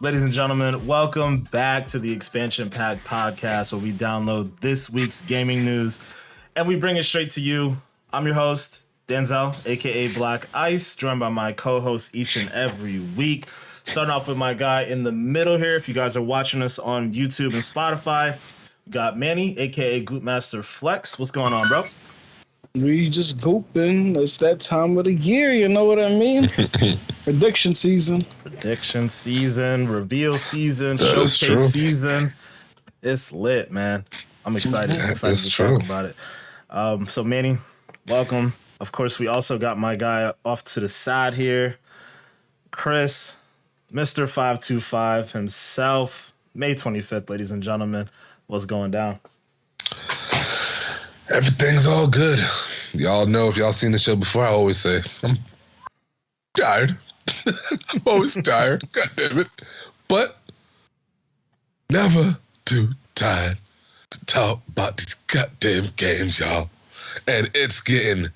Ladies and gentlemen, welcome back to the Xpansion Pack Podcast, where we download this week's gaming news and we bring it straight to you. I'm your host, Denzel, aka Black Ice, joined by my co-hosts each and every week. Starting off with my guy in the middle here. If you guys are watching us on YouTube and Spotify, we got Manny, aka Goopmaster Flex. What's going on, bro? We just gooping. It's that time of the year, you know what I mean? Prediction season. Prediction season, reveal season, showcase season. It's lit, man. I'm excited. I'm excited to talk about it. So Manny, welcome. Of course, we also got my guy off to the side here, Chris, Mr. 525 himself. May 25th, ladies and gentlemen. What's going down? Everything's all good. Y'all know, if y'all seen the show before, I always say, I'm tired. I'm always tired. God damn it. But never too tired to talk about these goddamn games, y'all. And it's getting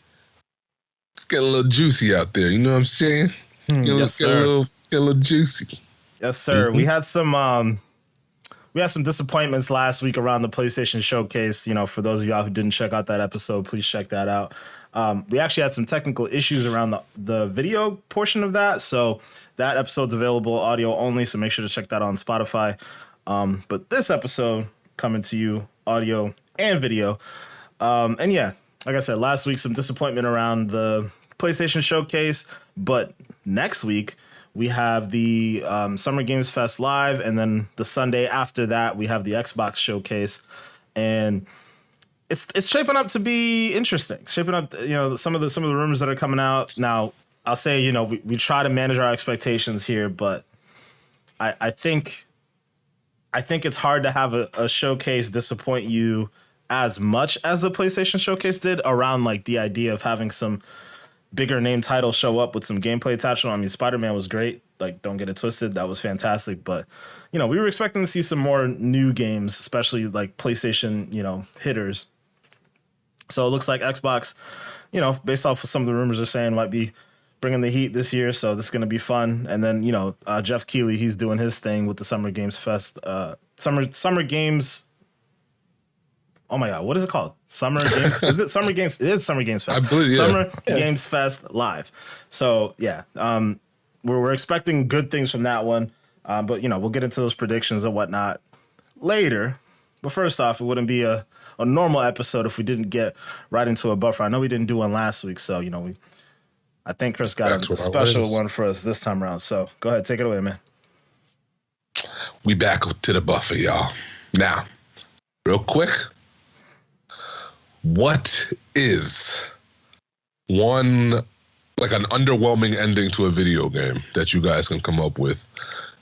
a little juicy out there. You know what I'm saying? Yes, sir. Get a little juicy. Yes, sir. Mm-hmm. We had some disappointments last week around the PlayStation Showcase. You know, for those of y'all who didn't check out that episode, please check that out. We actually had some technical issues around the video portion of that. So that episode's available audio only. So make sure to check that on Spotify. But this episode coming to you audio and video. And yeah, like I said, last week, some disappointment around the PlayStation Showcase. But next week, we have the Summer Games Fest Live, and then the Sunday after that, we have the Xbox Showcase, and it's shaping up to be interesting. Shaping up, you know, some of the rumors that are coming out now. I'll say, you know, we try to manage our expectations here, but I think it's hard to have a showcase disappoint you as much as the PlayStation Showcase did around like the idea of having some bigger name titles show up with some gameplay attached. I mean, Spider-Man was great. Like, don't get it twisted. That was fantastic. But, you know, we were expecting to see some more new games, especially like PlayStation, you know, hitters. So it looks like Xbox, you know, based off of some of the rumors are saying, might be bringing the heat this year. So this is going to be fun. And then, you know, Jeff Keighley, he's doing his thing with the Summer Games Fest. Summer Games. Oh my God, what is it called? Summer Games? Is it Summer Games? It is Summer Games Fest. I believe, yeah. Summer Games Fest Live. So yeah, we're expecting good things from that one. But you know, we'll get into those predictions and whatnot later. But first off, it wouldn't be a normal episode if we didn't get right into a buffer. I know we didn't do one last week, so you know, I think Chris got a special one for us this time around. So go ahead, take it away, man. We back to the buffer, y'all. Now, real quick. What is one, like an underwhelming ending to a video game that you guys can come up with?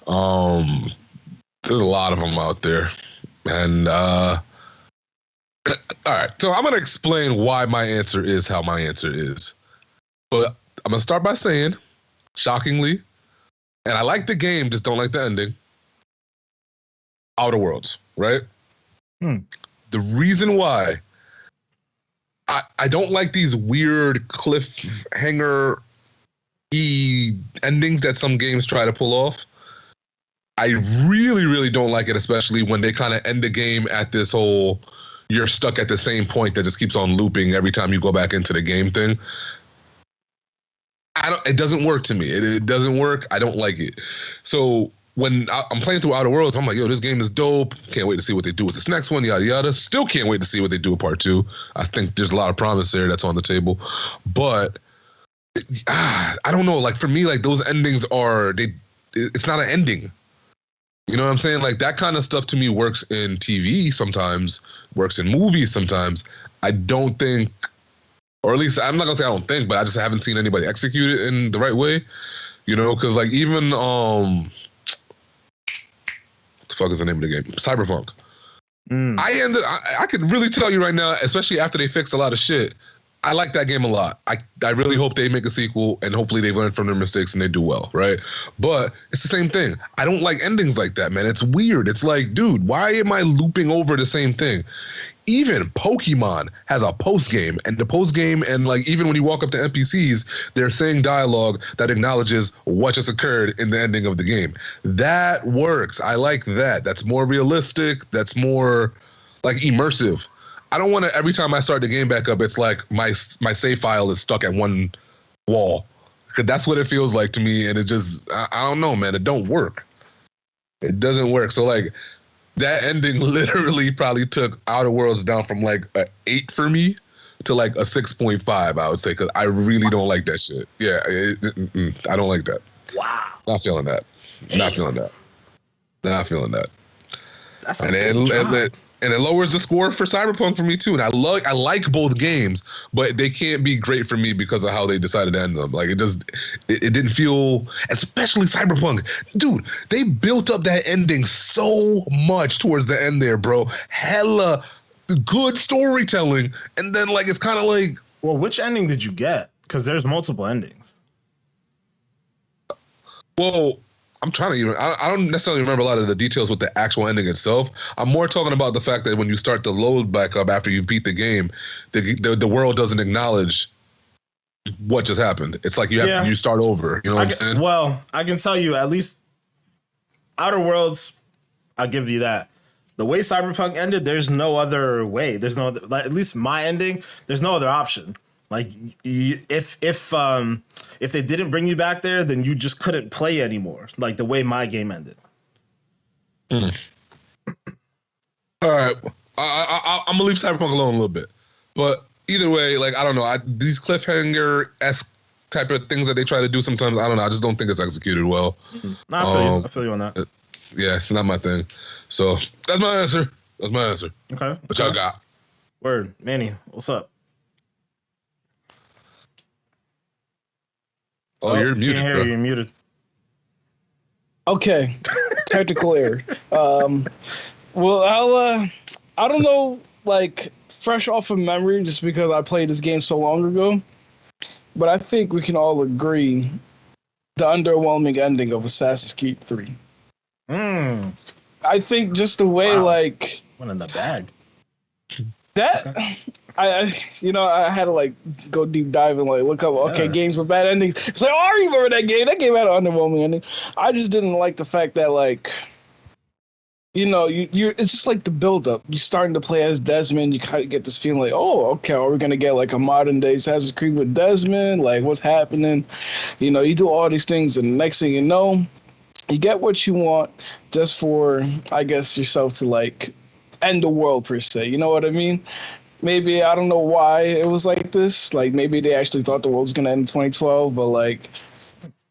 There's a lot of them out there. And, all right. So I'm going to explain why my answer is how my answer is. But I'm going to start by saying, shockingly, and I like the game, just don't like the ending, Outer Worlds, right? The reason why I don't like these weird cliffhanger endings that some games try to pull off. I really, really don't like it, especially when they kind of end the game at this whole you're stuck at the same point that just keeps on looping every time you go back into the game thing. It doesn't work to me. It doesn't work. I don't like it. So when I'm playing through Outer Worlds, I'm like, yo, this game is dope. Can't wait to see what they do with this next one, yada, yada. Still can't wait to see what they do with part 2. I think there's a lot of promise there that's on the table. But I don't know. Like, for me, like, those endings it's not an ending. You know what I'm saying? Like, that kind of stuff to me works in TV sometimes, works in movies sometimes. I don't think, or at least I'm not going to say I don't think, but I just haven't seen anybody execute it in the right way. You know, because, like, even... fuck is the name of the game? Cyberpunk. I could really tell you right now, especially after they fixed a lot of shit, I like that game a lot. I really hope they make a sequel, and hopefully they've learned from their mistakes and they do well, right? But it's the same thing. I don't like endings like that, man. It's weird. It's like, dude, why am I looping over the same thing? Even Pokemon has a post game, and the post game, and like even when you walk up to NPCs, they're saying dialogue that acknowledges what just occurred in the ending of the game. That works. I like that. That's more realistic. That's more like immersive. I don't want to, every time I start the game back up, it's like my save file is stuck at one wall. Because that's what it feels like to me. And it just, I don't know, man. It don't work. It doesn't work. So like that ending literally probably took Outer Worlds down from like a 8 for me to like a 6.5, I would say. Because I really don't like that shit. Yeah, I don't like that. Wow. Not feeling that. Damn. Not feeling that. Not feeling that. That's And it lowers the score for Cyberpunk for me too. And I like both games, but they can't be great for me because of how they decided to end them. Like it didn't feel, especially Cyberpunk. Dude, they built up that ending so much towards the end there, bro. Hella good storytelling. And then like it's kind of like, well, which ending did you get? Because there's multiple endings. well, I'm trying to even, I don't necessarily remember a lot of the details with the actual ending itself. I'm more talking about the fact that when you start to load back up after you beat the game, the world doesn't acknowledge what just happened. It's like you start over. You know what I'm saying? Well, I can tell you at least Outer Worlds, I'll give you that. The way Cyberpunk ended, there's no other way. There's no other, like, at least my ending, there's no other option. Like if they didn't bring you back there, then you just couldn't play anymore. Like the way my game ended. All right, I'm gonna leave Cyberpunk alone a little bit, but either way, like I don't know, these cliffhanger-esque type of things that they try to do sometimes, I don't know. I just don't think it's executed well. No, I feel you on that. Yeah, it's not my thing. So that's my answer. Okay. What y'all got? Word, Manny, what's up? Oh, you're muted. Can't hear Bro. you. You're muted. Okay, technical error. Well, I don't know, like fresh off of memory, just because I played this game so long ago. But I think we can all agree the underwhelming ending of Assassin's Creed 3. I think just the way, like, one in the bag. That I had to like go deep dive and like look up games with bad endings. It's like, oh, I remember that game. That game had an underwhelming ending. I just didn't like the fact that like, you it's just like the build up. You're starting to play as Desmond. You kind of get this feeling like, oh, okay, are we gonna get like a modern day Assassin's Creed with Desmond? Like, what's happening? You do all these things, and the next thing you know, you get what you want just for, I guess, yourself to like end the world per se. You know what I mean? Maybe, I don't know why it was like this. Like, maybe they actually thought the world was going to end in 2012, but like,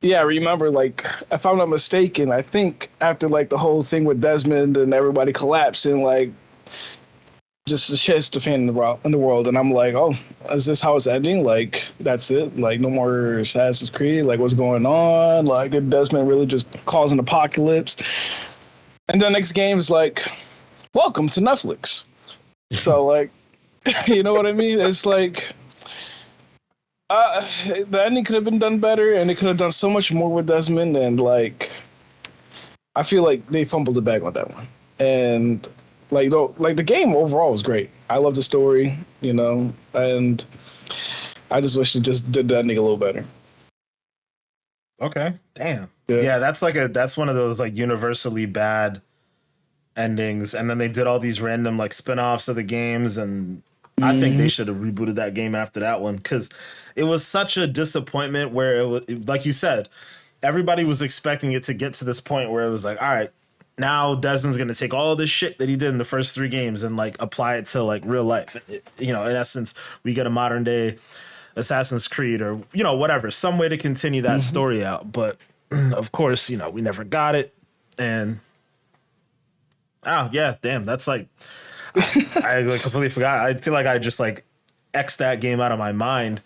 yeah, remember, like, if I'm not mistaken, I think after like the whole thing with Desmond and everybody collapsing, like, just the shit's the fan in the world. And I'm like, oh, is this how it's ending? Like, that's it? Like, no more Assassin's Creed? Like, what's going on? Like, did Desmond really just cause an apocalypse? And the next game is like, welcome to Netflix. So, like, you know what I mean? It's like, the ending could have been done better, and they could have done so much more with Desmond, and, like, I feel like they fumbled the bag on that one. And, like, the game overall was great. I love the story, and I just wish they just did the ending a little better. Okay. Damn. Yeah, that's one of those, like, universally bad endings, and then they did all these random like spin-offs of the games, and I think they should have rebooted that game after that one, because it was such a disappointment where it was, like you said, everybody was expecting it to get to this point where it was like, all right, now Desmond's gonna take all this shit that he did in the first 3 games and like apply it to like real life. In essence, we get a modern day Assassin's Creed or whatever, some way to continue that story out. But of course, we never got it. And oh yeah, damn, that's like I like completely forgot. I feel like I just like X'd that game out of my mind.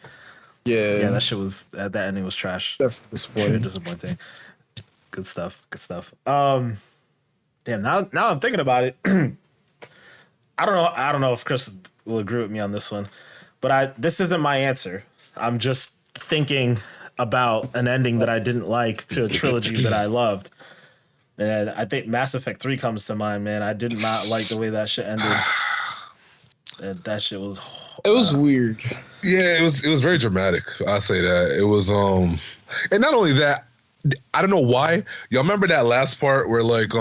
Yeah, that shit was that ending was trash. Definitely disappointing. Good stuff. Damn, now I'm thinking about it. I don't know if Chris will agree with me on this one, But this isn't my answer. I'm just thinking about an ending that I didn't like to a trilogy that I loved. And I think Mass Effect 3 comes to mind, man. I did not like the way that shit ended. And that shit was... It was weird. Yeah, it was very dramatic. I'll say that. It was and not only that, I don't know why. Y'all remember that last part where like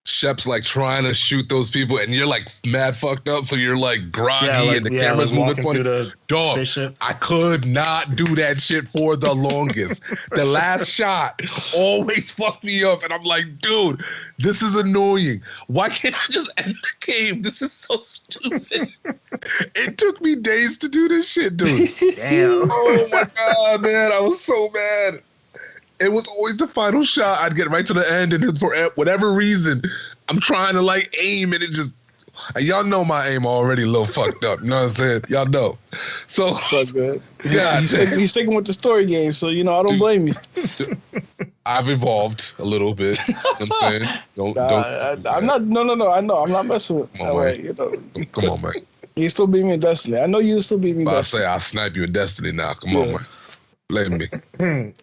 Shep's like trying to shoot those people and you're like mad fucked up, so you're like groggy and the camera's moving funny. Dog, spaceship. I could not do that shit for the longest. The last shot always fucked me up, and I'm like, dude, this is annoying. Why can't I just end the game? This is so stupid. It took me days to do this shit, dude. Damn. Oh my god, man, I was so mad. It was always the final shot. I'd get right to the end, and for whatever reason, I'm trying to like aim, and it just, y'all know my aim already a little fucked up. You know what I'm saying? Y'all know. So good. Yeah, you sticking with the story game, so you know I don't blame you. I've evolved a little bit. You know what I'm saying? Don't. I'm not. No. I know. I'm not messing with. Come on, man. You know. Come on, man. You still beat me in Destiny. I know you still beat me. But I say I'll snipe you in Destiny now. Come on, man. Blame me.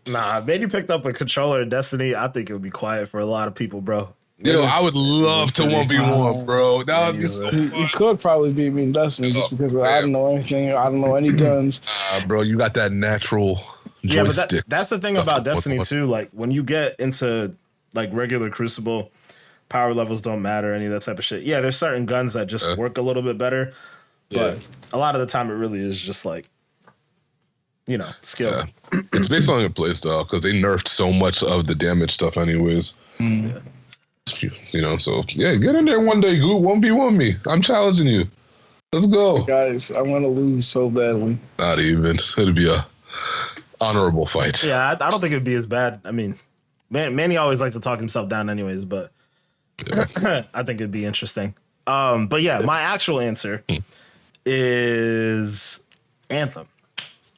Nah, man, you picked up a controller in Destiny. I think it would be quiet for a lot of people, bro. Yo, I would love to 1v1, bro. That would be so fun. You could probably beat me in Destiny just because I don't know anything. I don't know any guns. Bro, you got that natural joystick. Yeah, but that's the thing about Destiny too. Like when you get into like regular Crucible, power levels don't matter, any of that type of shit. Yeah, there's certain guns that just work a little bit better, but a lot of the time it really is just like, you know, skill. Yeah. It's based on your playstyle because they nerfed so much of the damage stuff anyways. Yeah. You know, so yeah, get in there one day, Goot. 1v1 me. I'm challenging you. Let's go. Guys, I want to lose so badly. Not even. It'd be a honorable fight. Yeah, I don't think it'd be as bad. I mean, Manny always likes to talk himself down anyways, but I think it'd be interesting. But yeah, my actual answer is Anthem.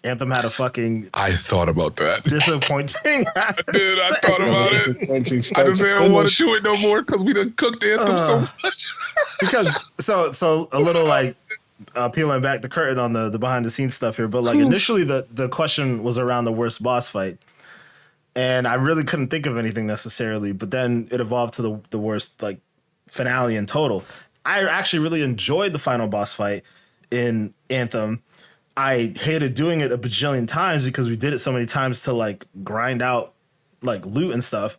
Anthem had a fucking... I thought about that. Disappointing. I did. I thought about it. I just didn't want to do it no more because we done cooked Anthem so much. Because, so a little like peeling back the curtain on the behind the scenes stuff here, but like initially the question was around the worst boss fight. And I really couldn't think of anything necessarily, but then it evolved to the worst like finale in total. I actually really enjoyed the final boss fight in Anthem. I hated doing it a bajillion times because we did it so many times to like grind out like loot and stuff.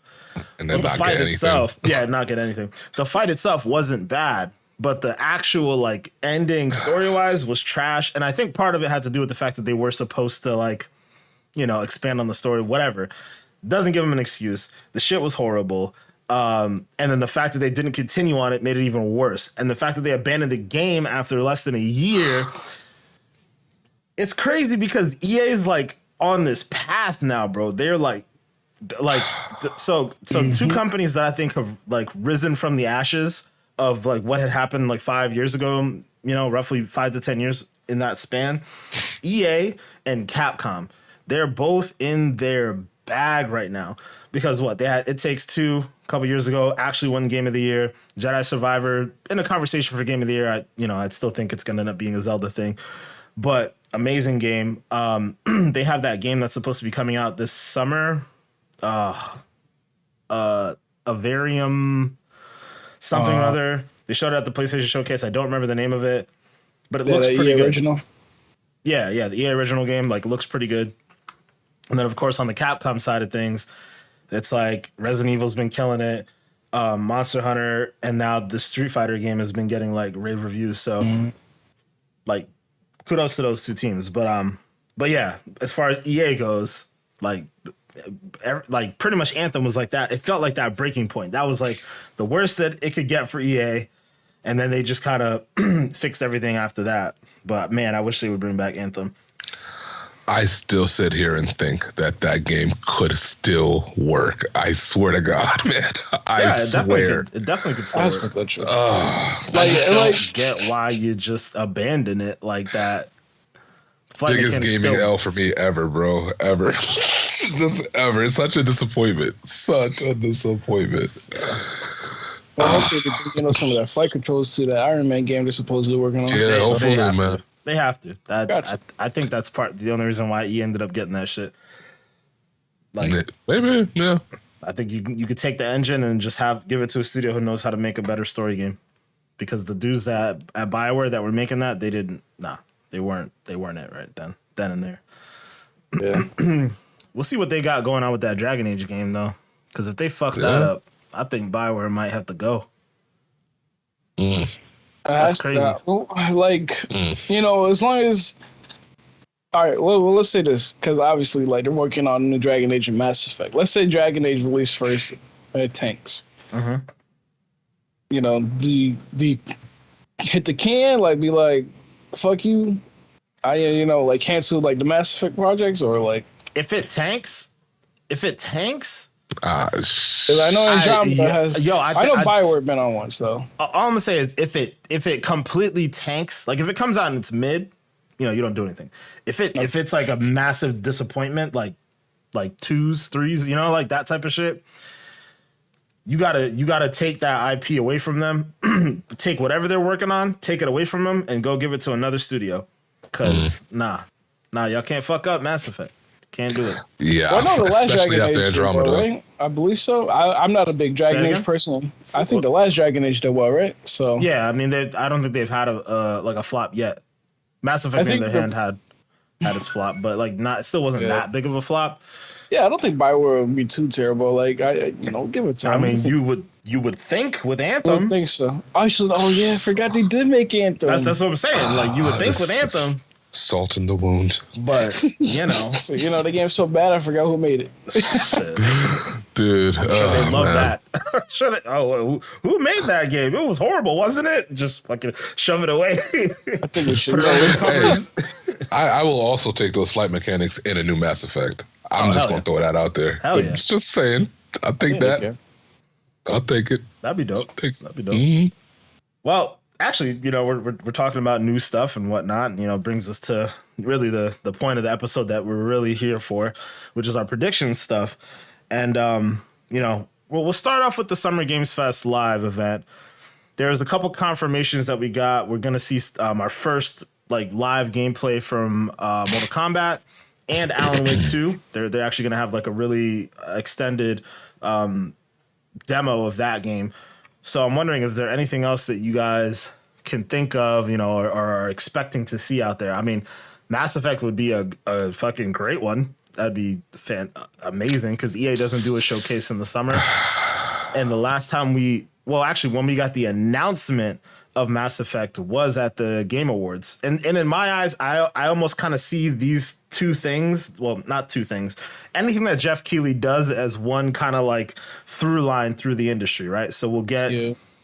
And then but the fight itself, not get anything. The fight itself wasn't bad, but the actual like ending story wise was trash. And I think part of it had to do with the fact that they were supposed to like, you know, expand on the story, whatever. Doesn't give them an excuse. The shit was horrible. And then the fact that they didn't continue on it made it even worse. And the fact that they abandoned the game after less than a year. It's crazy because EA is like on this path now, bro. They're like so two companies that I think have like risen from the ashes of like what had happened like 5 years ago, you know, roughly 5 to 10 years in that span. EA and Capcom, they're both in their bag right now because what they had, It Takes Two a couple years ago, actually won Game of the Year. Jedi Survivor in a conversation for Game of the Year. I'd still think it's going to end up being a Zelda thing, but amazing game. They have that game that's supposed to be coming out this summer. Avarium something or other. They showed it at the PlayStation Showcase. I don't remember the name of it, but it looks pretty good. Original? Yeah, the EA original game like looks pretty good. And then of course on the Capcom side of things, it's like Resident Evil's been killing it. Monster Hunter, and now the Street Fighter game has been getting like rave reviews. So like kudos to those two teams. But yeah, as far as EA goes, like pretty much Anthem was like that. It felt like that breaking point. That was like the worst that it could get for EA. And then they just kind of fixed everything after that. But man, I wish they would bring back Anthem. I still sit here and think that game could still work. I swear to God, man. I swear. It definitely could still work. I just don't get why you just abandon it like that. Biggest gaming L for me ever, bro. Ever. Just ever. It's such a disappointment. Such a disappointment. Well, hopefully they some of that flight controls to that Iron Man game they're supposedly working on. Yeah, hopefully, man. They have to. Gotcha. I think that's the only reason why he ended up getting that shit. Like maybe, yeah. I think you could take the engine and just give it to a studio who knows how to make a better story game. Because the dudes at BioWare that were making that, they weren't it right then and there. Yeah. We'll see what they got going on with that Dragon Age game though. Because if they fuck that up, I think BioWare might have to go. That's crazy. You know, as long as. All right, well, let's say this, because obviously, like, they're working on new Dragon Age and Mass Effect. Let's say Dragon Age released first, and it tanks. Mm-hmm. You know, do you hit the can, like, be like, fuck you? Like, cancel, like, the Mass Effect projects, or, like... If it tanks... I know Andromeda has... I know BioWare been on one, so... All I'm gonna say is, if it completely tanks, like, if it comes out and it's mid... you don't do anything. If it's like a massive disappointment, like 2s, 3s, like that type of shit, you gotta take that IP away from them, take whatever they're working on, take it away from them, and go give it to another studio. Cause nah, y'all can't fuck up Mass Effect. Can't do it. Yeah, well, no, the last especially Dragon after Age Andromeda. did well, right? I believe so. I'm not a big Dragon Age person. I think the last Dragon Age did well, right? So yeah, I mean, I don't think they've had a flop yet. Mass Effect, on the other hand, had its flop, but like it still wasn't that big of a flop. Yeah, I don't think BioWare would be too terrible. Like give it time. I mean, you would think with I Anthem. don't think so. I forgot they did make Anthem. That's what I'm saying. Like you would think with Anthem. Salt in the wound. But so, the game's so bad I forgot who made it. Shit. Dude, I'm sure they love that. Who made that game? It was horrible, wasn't it? Just fucking shove it away. I think we should. I will also take those flight mechanics in a new Mass Effect. I'm just gonna throw that out there. Hell yeah. Just saying. I'll take that. Okay. I'll take it. That'd be dope. That'd be dope. Mm-hmm. Well, actually, we're talking about new stuff and whatnot. Brings us to really the point of the episode that we're really here for, which is our prediction stuff. And we'll start off with the Summer Games Fest live event. There's a couple confirmations that we got. We're gonna see our first live gameplay from Mortal Kombat and Alan Wake 2. They're actually gonna have a really extended demo of that game. So I'm wondering, is there anything else that you guys can think of, or are expecting to see out there? I mean, Mass Effect would be a fucking great one. That'd be amazing because EA doesn't do a showcase in the summer. And the last time when we got the announcement of Mass Effect was at the Game Awards. And in my eyes, I almost kind of see these two things. Well, not two things. Anything that Jeff Keighley does as one kind of through line through the industry, right? So we'll get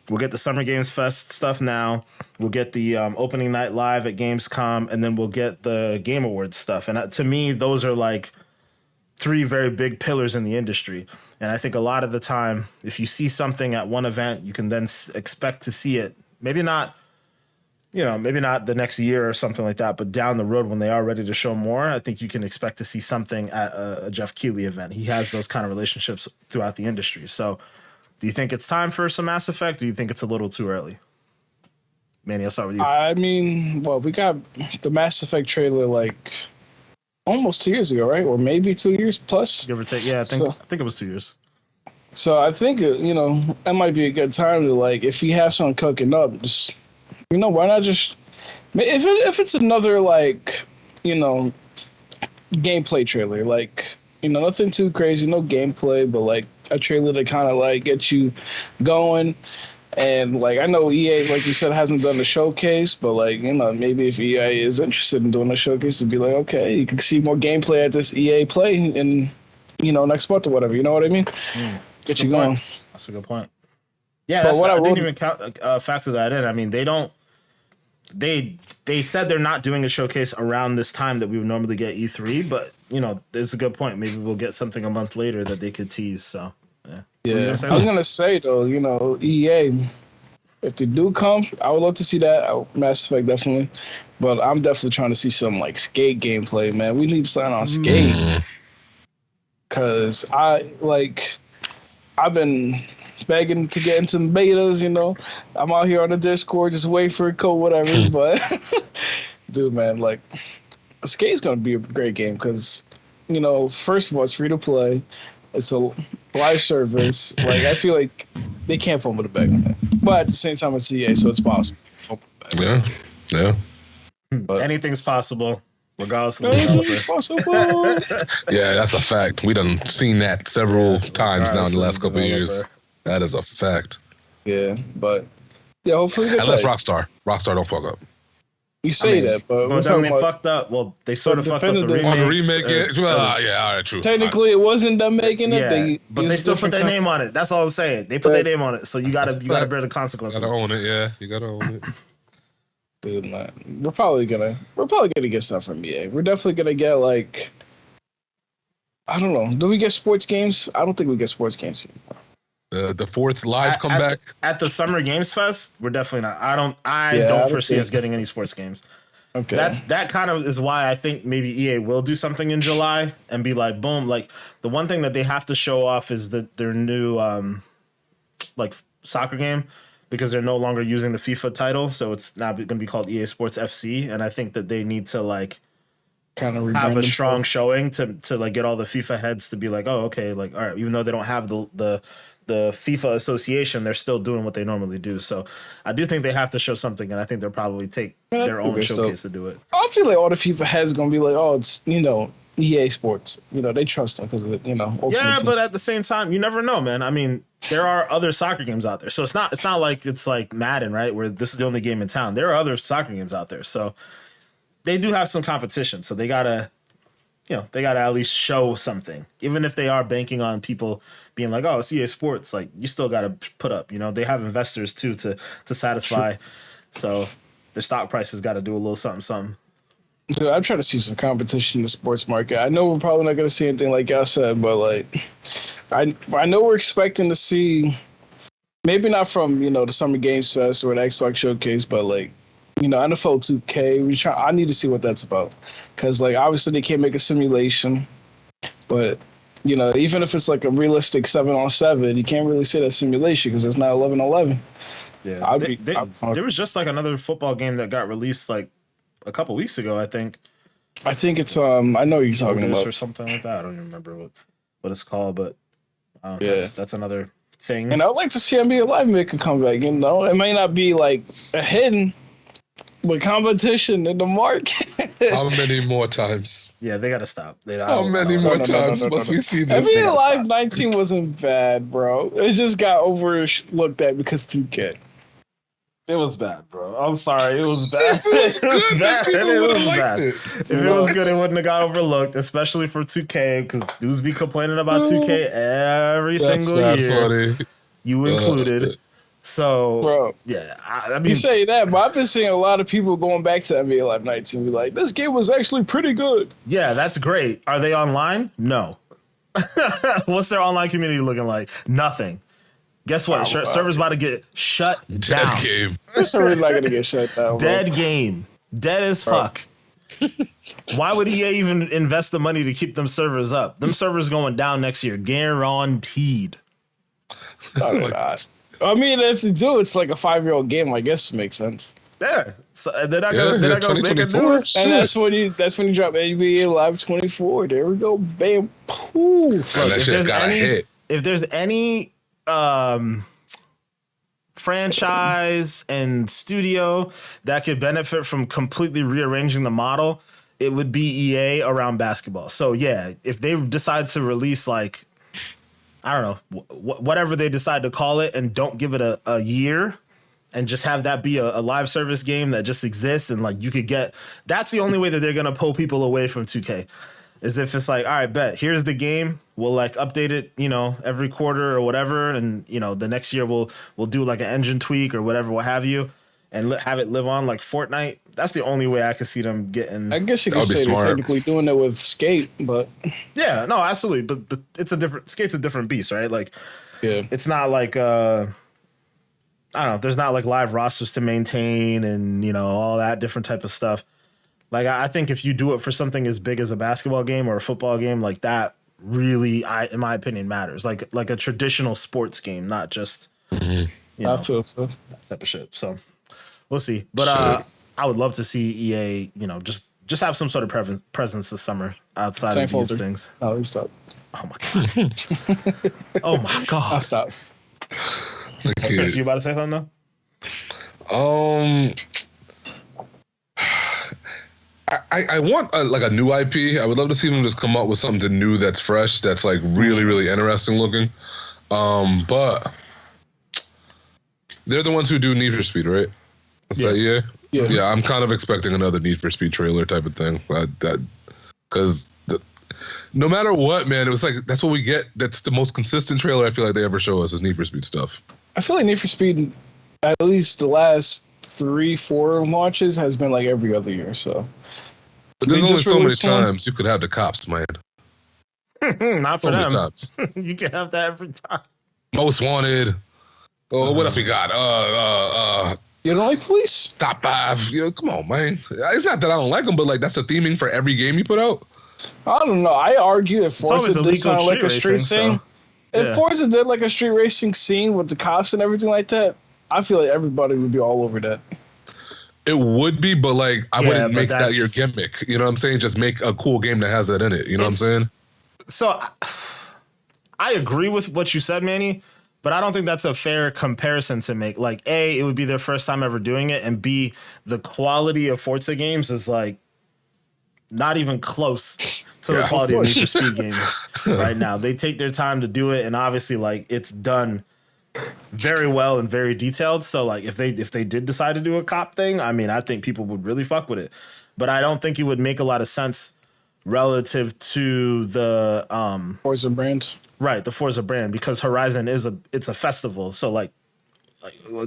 the Summer Games Fest stuff now. We'll get the opening night live at Gamescom, and then we'll get the Game Awards stuff. And to me, those are three very big pillars in the industry. And I think a lot of the time, if you see something at one event, you can then expect to see it. Maybe not the next year or something like that, but down the road when they are ready to show more, I think you can expect to see something at a Jeff Keighley event. He has those kind of relationships throughout the industry. So do you think it's time for some Mass Effect? Do you think it's a little too early? Manny, I'll start with you. I mean, we got the Mass Effect trailer almost 2 years ago, right? Or maybe 2 years plus. Give or take. Yeah, I think it was 2 years. So I think, that might be a good time to, if you have something cooking up, just, why not just, if it's another, gameplay trailer, nothing too crazy, no gameplay, but, a trailer to kind of, get you going. And, I know EA, like you said, hasn't done a showcase, but, maybe if EA is interested in doing a showcase, it'd be okay, you can see more gameplay at this EA Play in, next month or whatever, you know what I mean? Get you going. That's a good point. Yeah, I didn't even factor that in. I mean, they said they're not doing a showcase around this time that we would normally get E3, but, it's a good point. Maybe we'll get something a month later that they could tease, so, yeah. Yeah, I was going to say, though, EA, if they do come, I would love to see that. Mass Effect, definitely. But I'm definitely trying to see some, Skate gameplay, man. We need to sign on Skate. Because I've been begging to get into betas, I'm out here on the Discord just waiting for a code, whatever. But Dude, man, like, Skate's gonna be a great game because, you know, first of all, it's free to play. It's a live service. Like, I feel like they can't fumble the bag on that. But at the same time, it's EA, so it's possible. Yeah, yeah. But anything's possible, regardless of the Anything's developer. possible. Yeah, that's a fact. We done seen that several times now in the last couple of years. That is a fact. Yeah, but yeah, hopefully we get Unless that. Rockstar don't fuck up. You say that, but we're then talking they about fucked up. Well, they sort of fucked up the definitive- remake. On the remake, yeah, all right, true. technically it wasn't them making it. Yeah, but they used still put their different name on it. That's all I'm saying. They put their name on it, so you gotta bear the consequences. You gotta own it, yeah. You gotta own it. Dude, man. We're probably gonna get stuff from EA. We're definitely gonna get like, I don't know. Do we get sports games? I don't think we get sports games anymore. The fourth live comeback at the Summer Games Fest. We're definitely not. I Yeah, don't I foresee think- us getting any sports games. Okay. That kind of is why I think maybe EA will do something in July and be like, boom. Like the one thing that they have to show off is that their new like soccer game, because they're no longer using the FIFA title, so it's now going to be called EA Sports FC. And I think that they need to like kind of have a strong showing to like get all the FIFA heads to be like, oh, okay, like all right, even though they don't have the FIFA association, they're still doing what they normally do. So I do think they have to show something, and I think they'll probably take their own showcase to do it. I feel like all the FIFA heads gonna be like, oh, it's, you know, EA Sports. You know, they trust them because of it. You know, Ultimate Yeah, Team. but at the same time, you never know, man. I mean, there are other soccer games out there, so it's not like it's like Madden, right? Where this is the only game in town. There are other soccer games out there, so they do have some competition. So they gotta at least show something, even if they are banking on people being like, "Oh, it's EA Sports." Like, you still gotta put up. You know, they have investors too to satisfy. So their stock price has got to do a little something. Dude, I'm trying to see some competition in the sports market. I know we're probably not going to see anything like y'all said, but like, I know we're expecting to see, maybe not from, you know, the Summer Games Fest or the Xbox Showcase, but like, you know, NFL 2K. I need to see what that's about, because like obviously they can't make a simulation, but you know, even if it's like a realistic 7-on-7, you can't really say that simulation because it's not 11-on-11. Yeah, there was just like another football game that got released like a couple weeks ago. I think it's I know what you're talking about or something like that. I don't even remember what it's called, but yeah, that's another thing. And I'd like to see NBA Live make a comeback. You know, it may not be like a hidden, but competition in the market. How many more times? Yeah, they gotta stop. How many more times must we see this? NBA Live 19 wasn't bad, bro. It just got overlooked at because 2K. It was bad, bro. I'm sorry. It was bad. It was bad. If it was good, it wouldn't have got overlooked, especially for 2K, because dudes be complaining about 2K every single year. Funny. You included. So, bro, yeah. I mean, you say that, but I've been seeing a lot of people going back to NBA Live 19 be like, this game was actually pretty good. Yeah, that's great. Are they online? No. What's their online community looking like? Nothing. Guess what? Server's about to get shut down. Dead game. The server's not going to get shut down. Dead game. Dead as fuck. Why would EA even invest the money to keep them servers up? Them servers going down next year. Guaranteed. I mean, if they do, it's like a 5-year-old game. I guess it makes sense. Yeah. So they're not gonna make a new one. And that's when you drop NBA Live 24. There we go. Bam. Poof. Look, that shit got a hit. If there's any franchise and studio that could benefit from completely rearranging the model, it would be EA around basketball. So yeah, if they decide to release like, I don't know, whatever they decide to call it, and don't give it a year, and just have that be a live service game that just exists, and like you could get, that's the only way that they're gonna pull people away from 2K. Is if it's like, all right, bet, here's the game. We'll like update it, you know, every quarter or whatever. And, you know, the next year we'll do like an engine tweak or whatever, what have you, and have it live on like Fortnite. That's the only way I could see them getting. I guess you could say they're technically doing it with Skate, but. Yeah, no, absolutely. But Skate's a different beast, right? Like, yeah, it's not like, I don't know, there's not like live rosters to maintain and, you know, all that different type of stuff. Like, I think if you do it for something as big as a basketball game or a football game, like that really, in my opinion, matters. Like a traditional sports game, not just, you know, that type of shit. So we'll see. But I would love to see EA, just have some sort of presence this summer outside of these things. Oh, let me stop. Oh my god. Oh my god. I'll stop. Okay. Chris, you about to say something though? I want a new IP. I would love to see them just come up with something new that's fresh, that's like really, really interesting looking. But they're the ones who do Need for Speed, right? Is that EA? Yeah. I'm kind of expecting another Need for Speed trailer type of thing. Because no matter what, man, it was like that's what we get. That's the most consistent trailer I feel like they ever show us is Need for Speed stuff. I feel like Need for Speed, at least the last 3-4 launches, has been like every other year. So but there's only so many times you could have the cops, man. Not for them. Times. You can have that every time. Most Wanted. Oh, what else we got? You don't like police? Top 5. Come on, man. It's not that I don't like them, but like that's the theming for every game you put out. I don't know. I argue that Forza did sound like a street scene. If Forza did like a street racing scene with the cops and everything like that, I feel like everybody would be all over that. It would be, but like I wouldn't make that your gimmick. You know what I'm saying? Just make a cool game that has that in it. You know what I'm saying? So I agree with what you said, Manny, but I don't think that's a fair comparison to make. Like, A, it would be their first time ever doing it, and B, the quality of Forza games is like not even close to the quality of Need for Speed games right now. They take their time to do it, and obviously, like, it's done very well and very detailed. So, like, if they did decide to do a cop thing, I mean, I think people would really fuck with it. But I don't think it would make a lot of sense relative to the Forza brand. Right, the Forza brand, because Horizon it's a festival. So, like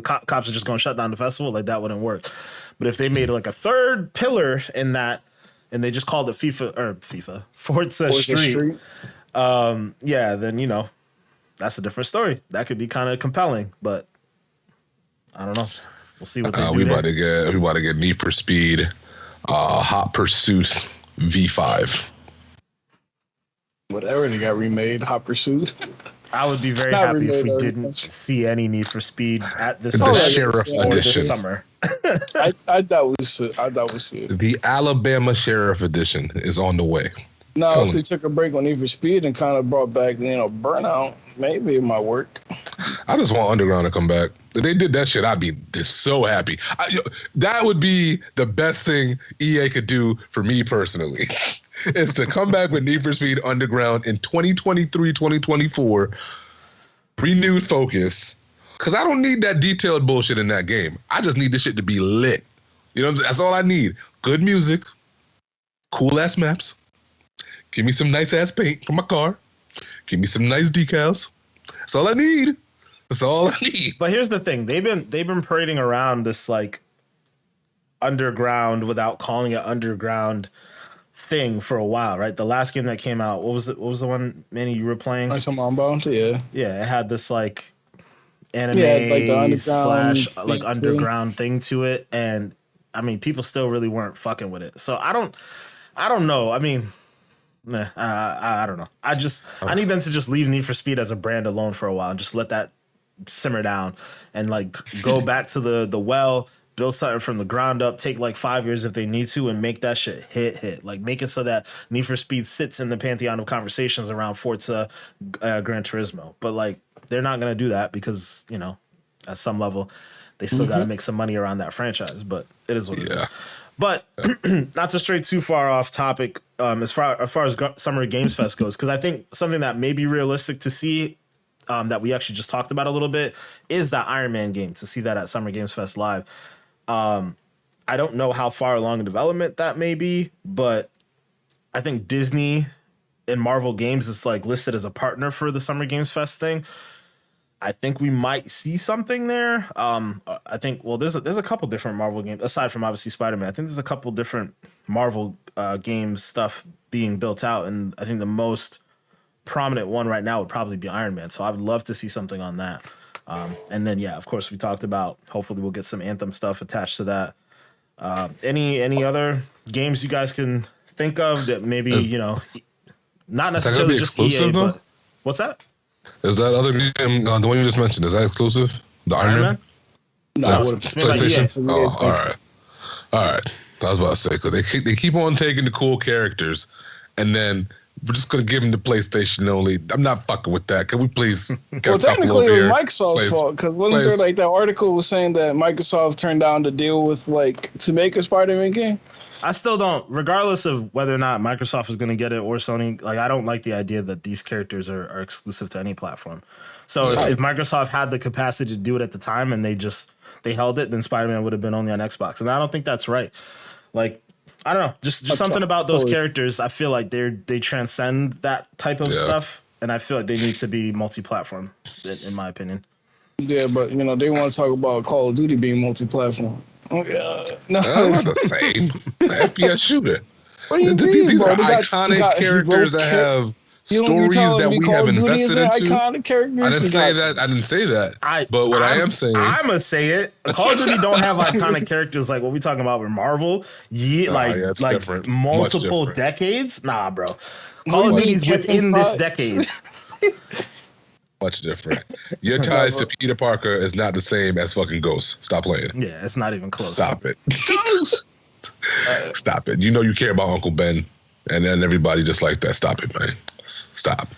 cops are just going to shut down the festival. Like, that wouldn't work. But if they made like a third pillar in that, and they just called it Forza Street. Then that's a different story. That could be kind of compelling, but I don't know. We'll see what they do. We about to get Need for Speed, Hot Pursuit V5. Whatever, they got remade. Hot Pursuit. I would be very happy if we didn't see any Need for Speed at this Sheriff Edition this summer. I thought we see it. The Alabama Sheriff Edition is on the way. Now, if they took a break on Need for Speed and kind of brought back, Burnout, maybe it might work. I just want Underground to come back. If they did that shit, I'd be so happy. That would be the best thing EA could do for me personally. Is to come back with Need for Speed Underground in 2023, 2024, renewed focus. Because I don't need that detailed bullshit in that game. I just need this shit to be lit. You know what I'm saying? That's all I need. Good music, cool ass maps. Give me some nice ass paint for my car. Give me some nice decals. That's all I need. That's all I need. But here's the thing. They've been parading around this like underground without calling it underground thing for a while, right? The last game that came out, what was the one, Manny, you were playing? Like some Unbound, yeah. Yeah, it had this like anime like the underground thing to it, and I mean, people still really weren't fucking with it. So I don't know. I mean, I don't know. I need them to just leave Need for Speed as a brand alone for a while and just let that simmer down and like go back to the well, build something from the ground up, take like 5 years if they need to, and make that shit hit. Like, make it so that Need for Speed sits in the pantheon of conversations around Forza, Gran Turismo. But like, they're not gonna do that because at some level, they still got to make some money around that franchise. But it is what it is. But not to stray too far off topic, as far as Summer Games Fest goes, because I think something that may be realistic to see, that we actually just talked about a little bit, is that Iron Man game, to see that at Summer Games Fest Live. I don't know how far along in development that may be, but I think Disney and Marvel Games is like listed as a partner for the Summer Games Fest thing. I think we might see something there. I think, well, there's a couple different Marvel games aside from obviously Spider-Man. I think there's a couple different Marvel games stuff being built out, and I think the most prominent one right now would probably be Iron Man. So I would love to see something on that. And then, yeah, of course, we talked about hopefully we'll get some Anthem stuff attached to that. Any other games you guys can think of that maybe, not necessarily just EA, but what's that? Is that other game, the one you just mentioned, is that exclusive? The Iron Man? No, PlayStation? All All right. I was about to say, because they keep on taking the cool characters, and then we're just going to give them the PlayStation only. I'm not fucking with that. Can we please get Well, a couple technically, over it here? was Microsoft's fault, because wasn't there like that article was saying that Microsoft turned down the deal with to make a Spider-Man game? I still don't, regardless of whether or not Microsoft is going to get it or Sony, like I don't like the idea that these characters are exclusive to any platform. So if Microsoft had the capacity to do it at the time and they held it, then Spider-Man would have been only on Xbox. And I don't think that's right. Like, I don't know, just something about those characters. I feel like they transcend that type of stuff. And I feel like they need to be multi-platform, in my opinion. Yeah, but they want to talk about Call of Duty being multi-platform. Oh, yeah. No, it's the same. It's an FPS shooter. What do you mean, These bro? are iconic characters that have stories that we have invested into. Iconic characters? I didn't say that. I didn't say that. But what I am saying, I'm gonna say it. Call of Duty don't have iconic characters like what we talking about with Marvel. Like different. Multiple decades. Nah, bro. Call of Duty's within this decade. Much different. Your ties to Peter Parker is not the same as fucking Ghost. Stop playing. Yeah, it's not even close. Stop it. Stop it. You care about Uncle Ben, and then everybody just like that. Stop it, man. Stop.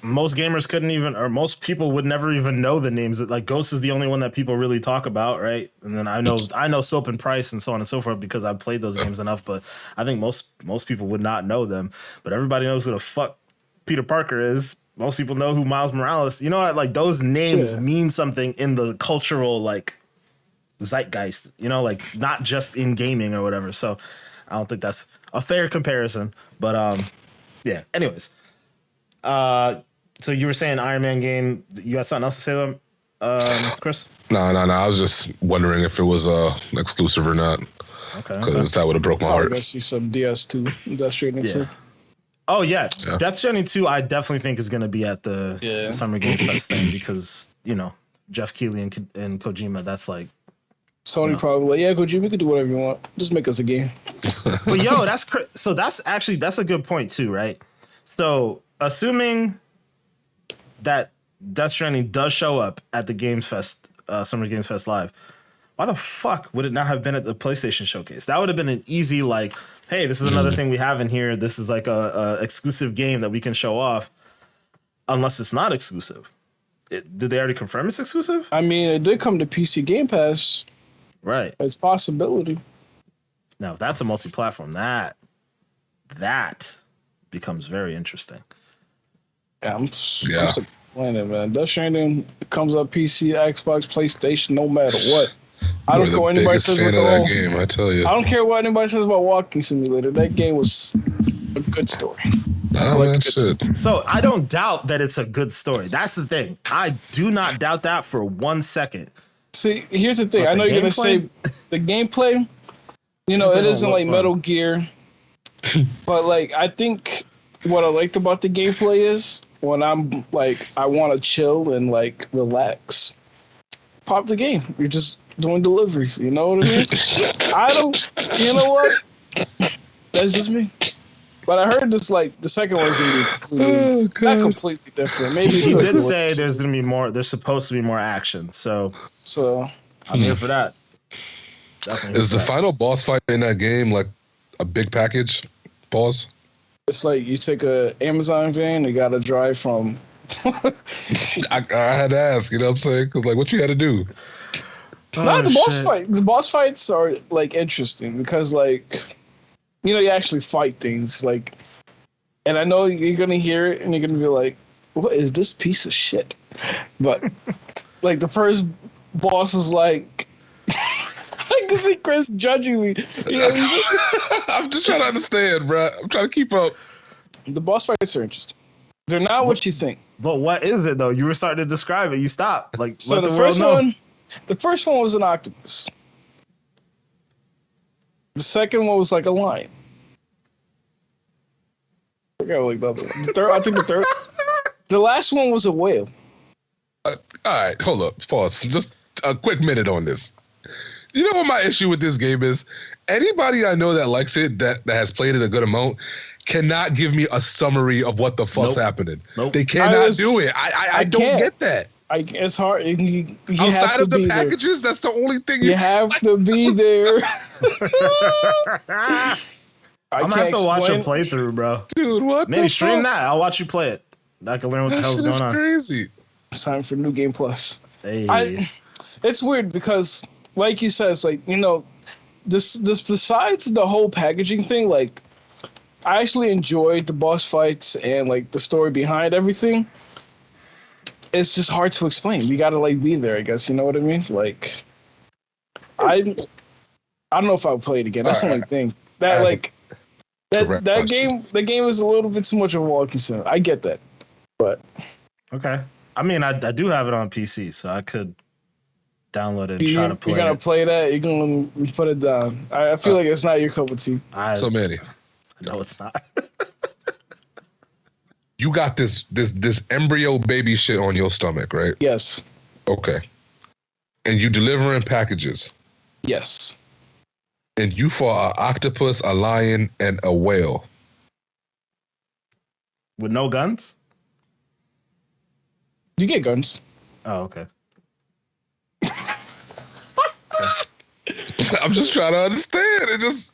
Most gamers couldn't even, or most people would never even know the names. Like Ghost is the only one that people really talk about, right? And then I know Soap and Price and so on and so forth because I've played those games enough. But I think most people would not know them. But everybody knows who the fuck Peter Parker is. Most people know who Miles Morales. You know what? Like those names mean something in the cultural zeitgeist. Like not just in gaming or whatever. So I don't think that's a fair comparison. But yeah. Anyways. So you were saying Iron Man game. You had something else to say to them, Chris? No. I was just wondering if it was exclusive or not. Okay. Because that would have broke my heart. I see some DS2, Death Stranding 2. Oh yeah, Death Stranding 2. I definitely think is going to be at the Summer Games Fest thing because Jeff Keighley and Kojima. That's like Sony probably Kojima, you can do whatever you want. Just make us a game. But yo, that's a good point too, right? So assuming that Death Stranding does show up at the Games Fest, Summer Games Fest Live, why the fuck would it not have been at the PlayStation Showcase? That would have been an easy hey, this is another thing we have in here. This is like a exclusive game that we can show off, unless it's not exclusive. Did they already confirm it's exclusive? I mean, it did come to PC Game Pass. Right. It's a possibility. Now, if that's a multi-platform, that becomes very interesting. I'm disappointed, man. Death Stranding comes up PC, Xbox, PlayStation, no matter what. I don't care what anybody says about that game, I tell you. I don't care what anybody says about Walking Simulator. That game was a good story. So I don't doubt that it's a good story. That's the thing. I do not doubt that for 1 second. See, here's the thing. I know you're gonna say the gameplay. It isn't like Metal Gear, but I think what I liked about the gameplay is when I'm I want to chill and relax. Pop the game. You're just doing deliveries. You know what I mean? You know what? That's just me. But I heard this the second one's gonna be not completely different. Maybe he did say there's gonna be more. There's supposed to be more action. So I'm here for that. Definitely. Is the final boss fight in that game a big package? Pause. It's you take a Amazon van. You gotta drive from. I had to ask. You know what I'm saying? Because what you had to do. The boss fight. The boss fights are interesting because you actually fight things and I know you're gonna hear it and you're gonna be like, what is this piece of shit? But the first boss is I can see Chris judging me. I'm just trying to understand, bro. I'm trying to keep up. The boss fights are interesting. They're not what you think. But what is it though? You were starting to describe it. You stopped. So the first one was an octopus. The second one was a lion. I forgot the other one. I think the third. The last one was a whale. All right, hold up. Pause. Just a quick minute on this. You know what my issue with this game is? Anybody I know that likes it, that has played it a good amount, cannot give me a summary of what the fuck's happening. Nope. They cannot do it. I don't get that. It's hard. You Outside have to of the be packages, that's the only thing there. You have to be there. I'm gonna have to watch a playthrough, bro. Dude, what? Maybe stream that. I'll watch you play it. I can learn what the hell's going on. Crazy. It's time for New Game Plus. Hey. It's weird because, like you said, it's like, you know, this besides the whole packaging thing, like, I actually enjoyed the boss fights and like the story behind everything. It's just hard to explain. You gotta like be there, I guess. You know what I mean? Like, I don't know if I would play it again. That's the only thing. That like that game is a little bit too much of a walking sim. I get that, but okay. I mean, I do have it on PC, so I could download it and try to play it. You gotta play that. You're gonna put it down. I feel like it's not your cup of tea. So many. No, it's not. You got this embryo baby shit on your stomach, right? Yes. Okay. And you delivering packages. Yes. And you fought an octopus, a lion, and a whale. With no guns? You get guns. Oh, okay. I'm just trying to understand.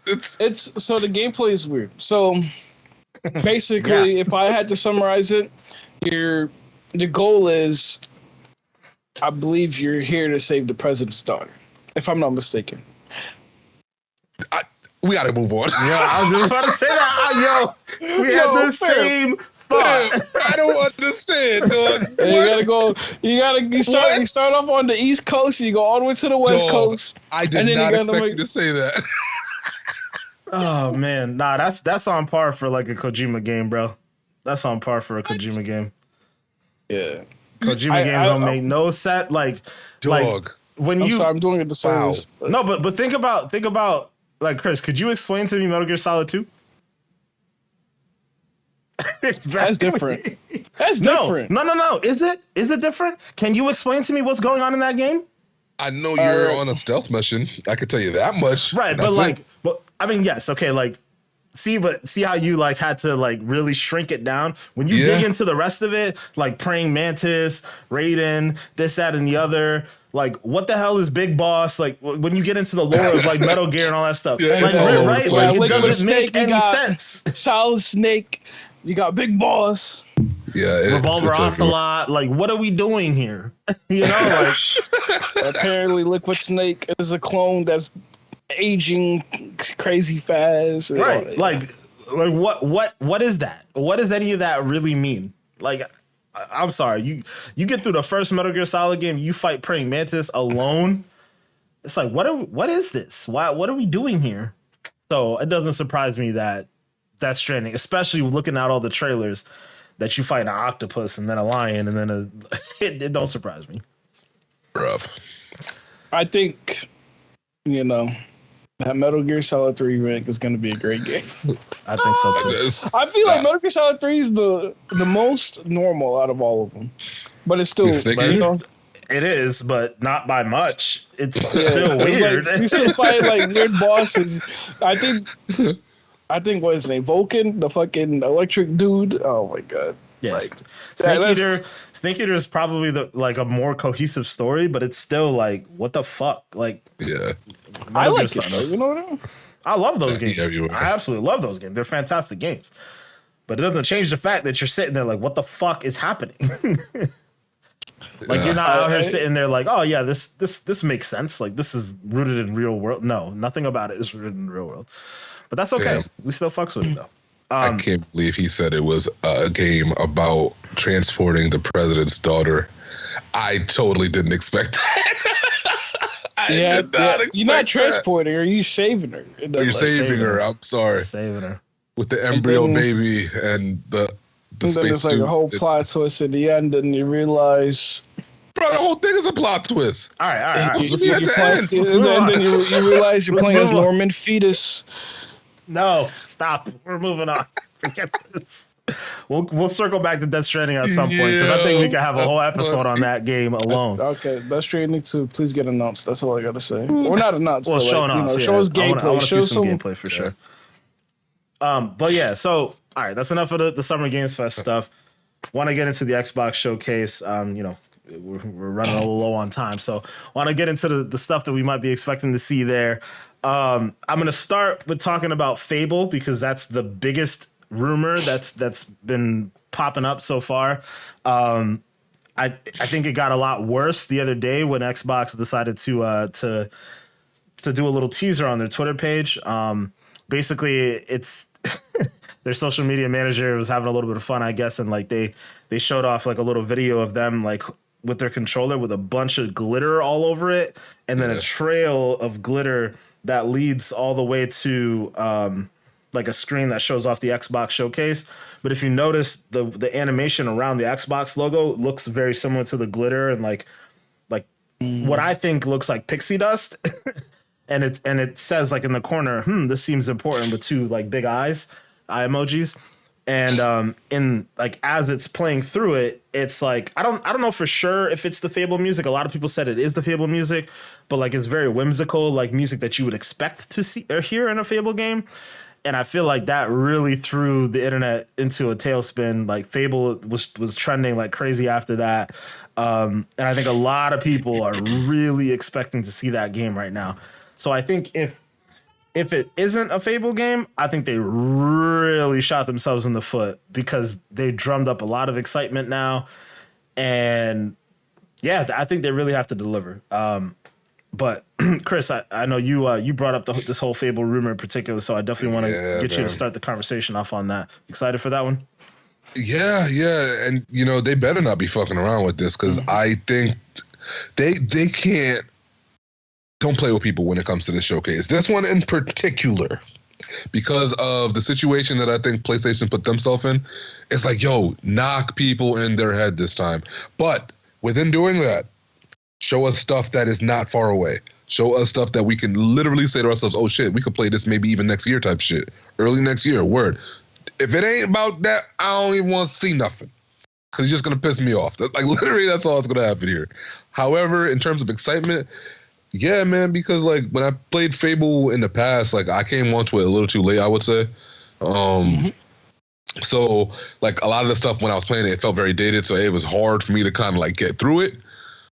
It's so the gameplay is weird. So basically, if I had to summarize it, the goal is, I believe you're here to save the president's daughter, if I'm not mistaken. We gotta move on. Yeah, I was just about to say that. We had the same thought. I don't understand, dog. You start off on the East Coast, you go all the way to the West Coast. I did not expect you to say that. Oh man, nah, that's on par for like a Kojima game, bro. That's on par for a Kojima game. Yeah, Kojima games don't make no set like dog. When I'm sorry, I'm doing it the service. Wow. No, but think about like Chris. Could you explain to me Metal Gear Solid 2? That's different. That's different. No. Is it different? Can you explain to me what's going on in that game? I know you're on a stealth mission. I can tell you that much. Right, but I mean, yes, okay, like, see how you like had to like really shrink it down when you dig into the rest of it, like Praying Mantis, Raiden, this, that, and the other. Like, what the hell is Big Boss? Like, when you get into the lore of like Metal Gear and all that stuff, Yeah, like, right? Like, it doesn't make any sense. Solid Snake, you got Big Boss. Yeah, Revolver Ocelot. Like, what are we doing here? You know, like apparently Liquid Snake is a clone that's aging crazy fast. Right. Like what is that? What does any of that really mean? Like, I'm sorry. You get through the first Metal Gear Solid game, you fight Praying Mantis alone. It's like, what is this? What are we doing here? So it doesn't surprise me that Death Stranding, especially looking at all the trailers, that you fight an octopus and then a lion and then it don't surprise me. Rough. I think, that Metal Gear Solid 3 remake is going to be a great game. I think so too. I feel like Metal Gear Solid 3 is the most normal out of all of them, but it's still It is, but not by much. It's still weird. Like, you still fight like weird bosses. I think what is his name? Vulcan, the fucking electric dude. Oh my god. Yes. Like, Snake Eater is probably a more cohesive story, but it's still like, what the fuck? Like, yeah. I like it though, you know what I mean? I love those games. I absolutely love those games. They're fantastic games. But it doesn't change the fact that you're sitting there like, what the fuck is happening? Like, you're not out here sitting there like, oh yeah, this makes sense. Like, this is rooted in real world. No, nothing about it is rooted in real world. But that's okay. Damn. We still fucks with it though. I can't believe he said it was a game about transporting the president's daughter. I totally didn't expect that. I did not expect You're not transporting her, you're saving her. You're saving her. I'm sorry. Saving her. With the embryo baby and the space then it's like a whole plot twist at the end, and you realize... Bro, the whole thing is a plot twist. All right. Then you realize you're playing as Norman Fetus. No, stop. We're moving on. Forget this. We'll circle back to Death Stranding at some point, because I think we can have a whole episode on that game alone. Okay, Death Stranding 2, please get announced. That's all I gotta say. Or not announced, well, but showing off. Show us gameplay. I want to see some gameplay for sure. But yeah, so all right, that's enough of the Summer Games Fest stuff. Want to get into the Xbox Showcase? we're running a little low on time. So want to get into the stuff that we might be expecting to see there. I'm going to start with talking about Fable because that's the biggest rumor that's been popping up so far. I think it got a lot worse the other day when Xbox decided to do a little teaser on their Twitter page. Basically, it's their social media manager was having a little bit of fun, I guess, and like they showed off like a little video of them like with their controller with a bunch of glitter all over it, and then a trail of glitter that leads all the way to like a screen that shows off the Xbox Showcase. But if you notice, the animation around the Xbox logo looks very similar to the glitter and like what I think looks like pixie dust. and it says like in the corner, this seems important with two like big eye emojis. And in like as it's playing through it, it's like I don't know for sure if it's the Fable music. A lot of people said it is the Fable music, but like it's very whimsical, like music that you would expect to see or hear in a Fable game. And I feel like that really threw the internet into a tailspin. Like Fable was trending like crazy after that. And I think a lot of people are really expecting to see that game right now. So I think if it isn't a Fable game, I think they really shot themselves in the foot because they drummed up a lot of excitement now. And yeah, I think they really have to deliver. But Chris, I know you brought up this whole Fable rumor in particular, so I definitely want to get you to start the conversation off on that. Excited for that one? Yeah. And, they better not be fucking around with this because I think they can't. Don't play with people when it comes to this showcase. This one in particular, because of the situation that I think PlayStation put themselves in, it's like, yo, knock people in their head this time. But within doing that, show us stuff that is not far away. Show us stuff that we can literally say to ourselves, oh shit, we could play this maybe even next year type shit. Early next year, word. If it ain't about that, I don't even want to see nothing. Because you're just going to piss me off. Like literally, that's all that's going to happen here. However, in terms of excitement, yeah, man, because like when I played Fable in the past, like I came onto it a little too late, I would say. So like a lot of the stuff when I was playing it felt very dated, so it was hard for me to kind of like get through it.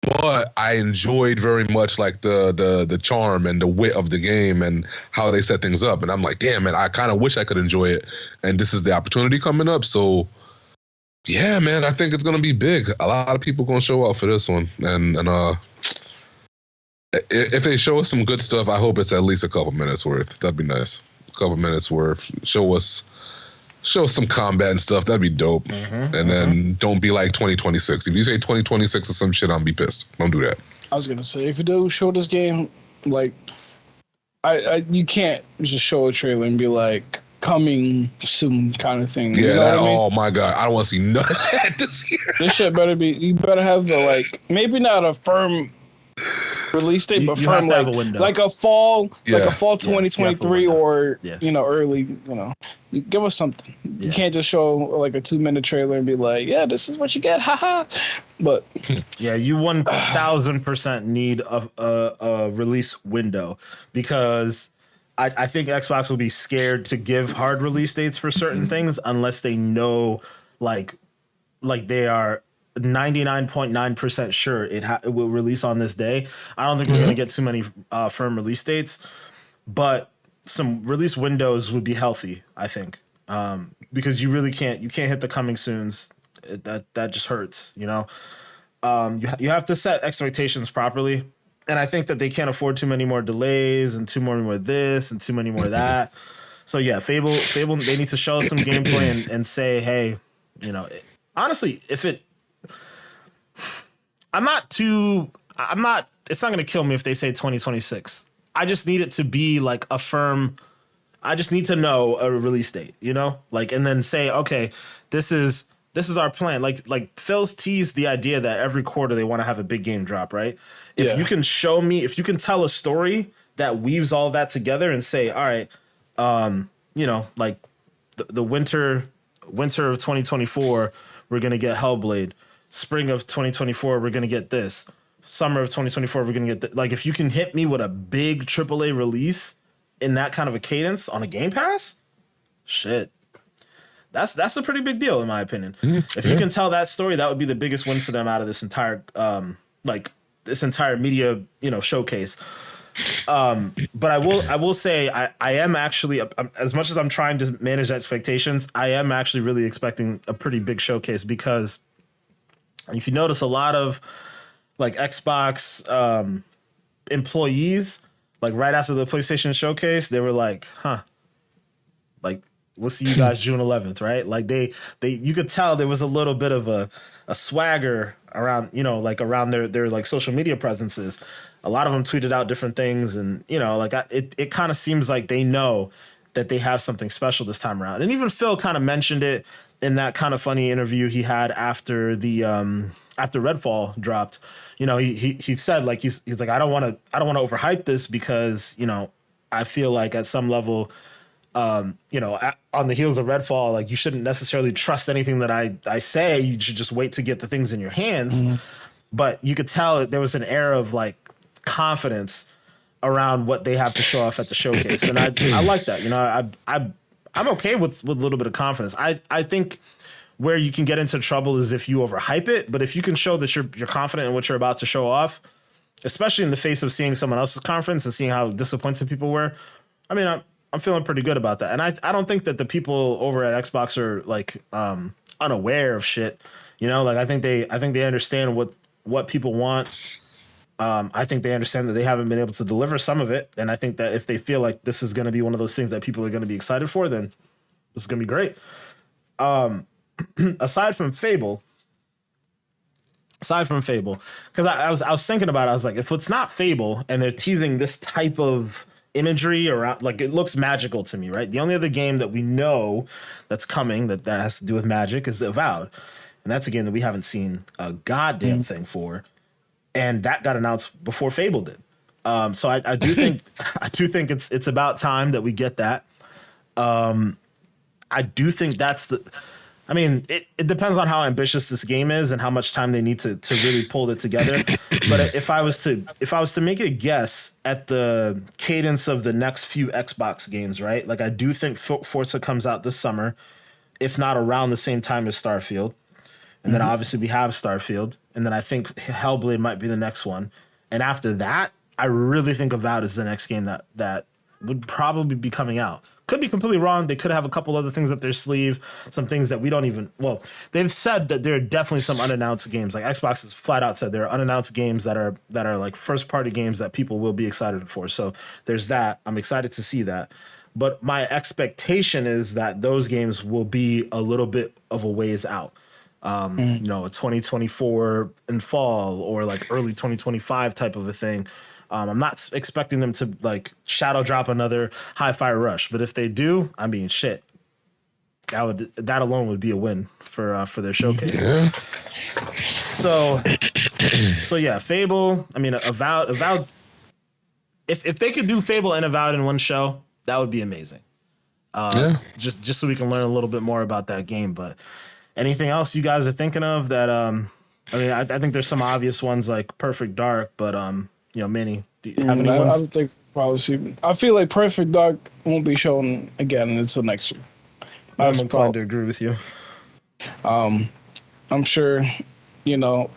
But I enjoyed very much like the charm and the wit of the game and how they set things up. And I'm like, damn, man, I kind of wish I could enjoy it. And this is the opportunity coming up. So yeah, man, I think it's gonna be big. A lot of people gonna show up for this one. And if they show us some good stuff, I hope it's at least a couple minutes worth. That'd be nice. A couple minutes worth. Show us some combat and stuff. That'd be dope. And then don't be like 2026. If you say 2026 or some shit, I'm be pissed. Don't do that. I was gonna say, if you do show this game, like, you can't just show a trailer and be like, coming soon kind of thing. Yeah, you know what I mean? Oh my God. I don't want to see none of that this year. This shit better be, you better have the, like, maybe not a firm release date, but firm like a fall 2023 or early, you give us something. You can't just show like a 2-minute trailer and be like, yeah, this is what you get, haha. But yeah, you 1000% need a release window because I think Xbox will be scared to give hard release dates for certain things unless they know like they are 99.9% sure it will release on this day. I don't think we're going to get too many firm release dates, but some release windows would be healthy, I think, because you really can't hit the coming soons. That just hurts, you have to set expectations properly. And I think that they can't afford too many more delays and too many more this and too many more that. So yeah, Fable, they need to show us some gameplay and say, hey, honestly, it's not going to kill me if they say 2026. I just need it to be like a firm, I just need to know a release date, like, and then say, okay, this is our plan. Like Phil's teased the idea that every quarter they want to have a big game drop, right? If you can show me, if you can tell a story that weaves all that together and say, all right, like the winter of 2024, we're going to get Hellblade. Spring of 2024, we're going to get this. Summer of 2024, we're going to get that. Like, if you can hit me with a big AAA release in that kind of a cadence on a Game Pass, shit. That's a pretty big deal in my opinion. If you can tell that story, that would be the biggest win for them out of this entire this entire media showcase. But I will say I am actually, as much as I'm trying to manage expectations, I am actually really expecting a pretty big showcase, because if you notice, a lot of like Xbox employees, like right after the PlayStation showcase, they were like, like, we'll see you guys June 11th, right? Like they you could tell there was a little bit of a swagger around, like around their like social media presences. A lot of them tweeted out different things, and it kind of seems like they know that they have something special this time around. And even Phil kind of mentioned it in that kind of funny interview he had after the after Redfall dropped. He said, like, he's like, I don't want to overhype this, because I feel like at some level, on the heels of Redfall, like, you shouldn't necessarily trust anything that I say. You should just wait to get the things in your hands. But you could tell there was an air of like confidence around what they have to show off at the showcase, and I like that. I'm okay with a little bit of confidence. I think where you can get into trouble is if you overhype it. But if you can show that you're confident in what you're about to show off, especially in the face of seeing someone else's conference and seeing how disappointed people were, I mean, I'm feeling pretty good about that. And I don't think that the people over at Xbox are like unaware of shit. Like, I think they understand what people want. I think they understand that they haven't been able to deliver some of it. And I think that if they feel like this is going to be one of those things that people are going to be excited for, then this is going to be great. Aside from Fable, because I was thinking about it, I was like, if it's not Fable and they're teasing this type of imagery around, like, it looks magical to me, right? The only other game that we know that's coming that has to do with magic is Avowed, and that's a game that we haven't seen a goddamn thing for, and that got announced before Fable did. So I do think it's about time that we get that. I do think that's I mean, it depends on how ambitious this game is and how much time they need to really pull it together. But if I was to make a guess at the cadence of the next few Xbox games, right? Like, I do think Forza comes out this summer, if not around the same time as Starfield. And then obviously we have Starfield. And then I think Hellblade might be the next one. And after that, I really think Avowed is the next game that would probably be coming out. Could be completely wrong. They could have a couple other things up their sleeve, some things that we don't even... Well, they've said that there are definitely some unannounced games. Like, Xbox has flat out said there are unannounced games that are like first-party games that people will be excited for. So there's that. I'm excited to see that. But my expectation is that those games will be a little bit of a ways out. A 2024 in fall or like early 2025 type of a thing. I'm not expecting them to like shadow drop another Hi-Fi Rush, but if they do, I mean, shit, that alone would be a win for their showcase. Yeah. So yeah, Fable. I mean, Avowed. If they could do Fable and Avowed in one show, that would be amazing. Just so we can learn a little bit more about that game. But anything else you guys are thinking of that? I mean, I think there's some obvious ones like Perfect Dark, but Manny, do you have any ones? I don't think probably. I feel like Perfect Dark won't be shown again until next year. I'm inclined to agree with you. I'm sure, I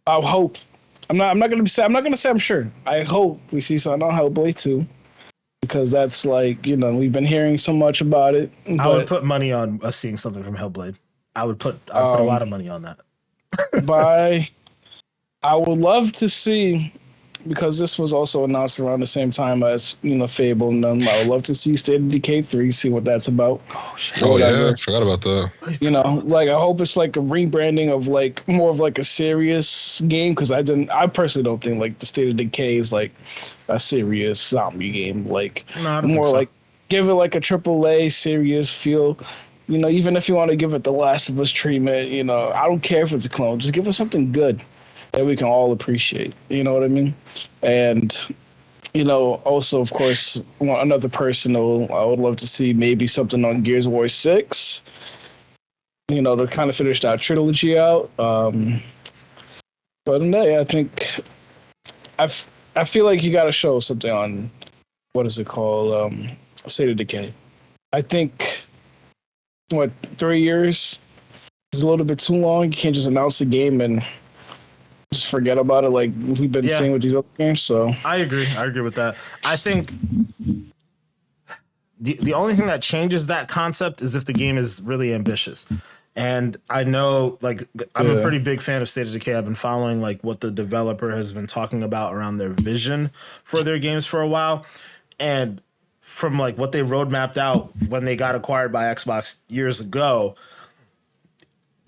hope. I'm not gonna say I'm sure. I hope we see something on Hellblade 2, because that's like, we've been hearing so much about it. I would put money on us seeing something from Hellblade. I would put a lot of money on that. But I would love to see, because this was also announced around the same time as Fable, and I would love to see State of Decay 3, see what that's about. Oh shit! Oh yeah, I forgot about that. Like, I hope it's like a rebranding of like more of like a serious game, because I personally don't think like the State of Decay is like a serious zombie game. Like, more like give it like a AAA serious feel. Even if you want to give it the Last of Us treatment, I don't care if it's a clone. Just give us something good that we can all appreciate. You know what I mean? And, also, of course, another personal, I would love to see maybe something on Gears of War 6, to kind of finish that trilogy out. But I think I feel like you got to show something on, what is it called? State of Decay. I think what, 3 years is a little bit too long. You can't just announce a game and just forget about it like we've been seeing with these other games. So I agree with that. I think the only thing that changes that concept is if the game is really ambitious. And I know, like, I'm a pretty big fan of State of Decay. I've been following like what the developer has been talking about around their vision for their games for a while. And from like what they roadmapped out when they got acquired by Xbox years ago,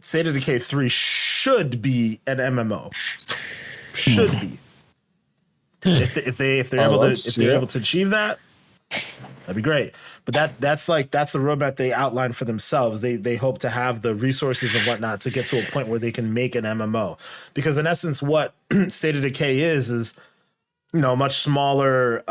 State of Decay 3 should be an MMO. Should be. If they're able to achieve that, that'd be great. But that's the roadmap they outlined for themselves. They hope to have the resources and whatnot to get to a point where they can make an MMO. Because in essence, what State of Decay is a much smaller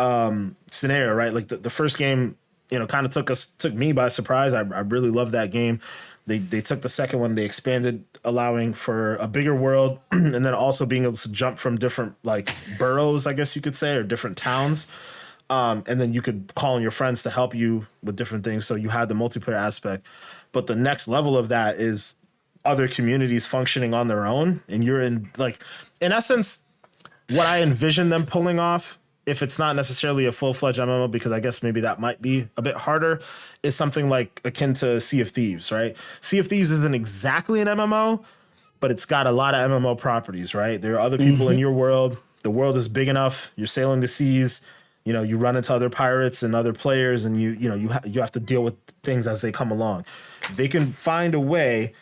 scenario, right? Like the first game, kind of took me by surprise. I really loved that game. They took the second one, they expanded, allowing for a bigger world, and then also being able to jump from different like boroughs, I guess you could say, or different towns. And then you could call on your friends to help you with different things. So you had the multiplayer aspect. But the next level of that is other communities functioning on their own. And you're in essence, what I envision them pulling off, if it's not necessarily a full-fledged MMO, because I guess maybe that might be a bit harder, is something like akin to Sea of Thieves, right? Sea of Thieves isn't exactly an MMO, but it's got a lot of MMO properties, right? There are other people in your world. The world is big enough. You're sailing the seas. You run into other pirates and other players, and you have to deal with things as they come along. If they can find a way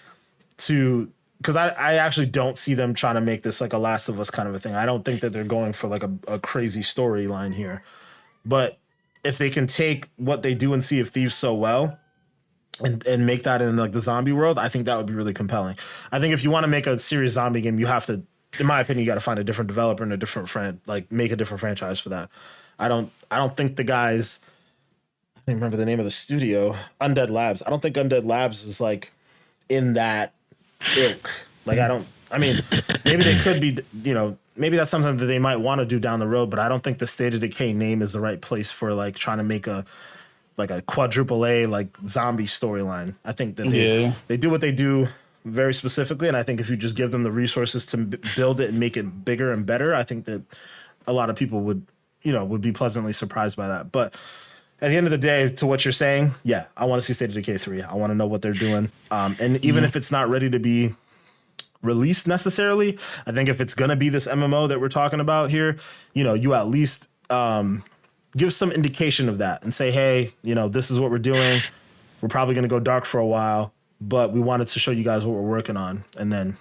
to, because I actually don't see them trying to make this like a Last of Us kind of a thing. I don't think that they're going for like a crazy storyline here. But if they can take what they do in Sea of Thieves so well and make that in like the zombie world, I think that would be really compelling. I think if you want to make a serious zombie game, you have to, in my opinion, you got to find a different developer and a different make a different franchise for that. I don't think the guys, I don't remember the name of the studio, Undead Labs. I don't think Undead Labs is like in that ilk. Like maybe they could be, maybe that's something that they might want to do down the road, but I don't think the State of Decay name is the right place for like trying to make a quadruple A like zombie storyline. I think that they do what they do very specifically, and I think if you just give them the resources to build it and make it bigger and better, I think that a lot of people would be pleasantly surprised by that. But at the end of the day, to what you're saying, yeah, I want to see State of Decay 3. I want to know what they're doing. And even if it's not ready to be released necessarily, I think if it's going to be this MMO that we're talking about here, you at least give some indication of that and say, hey, this is what we're doing. We're probably going to go dark for a while, but we wanted to show you guys what we're working on. And then,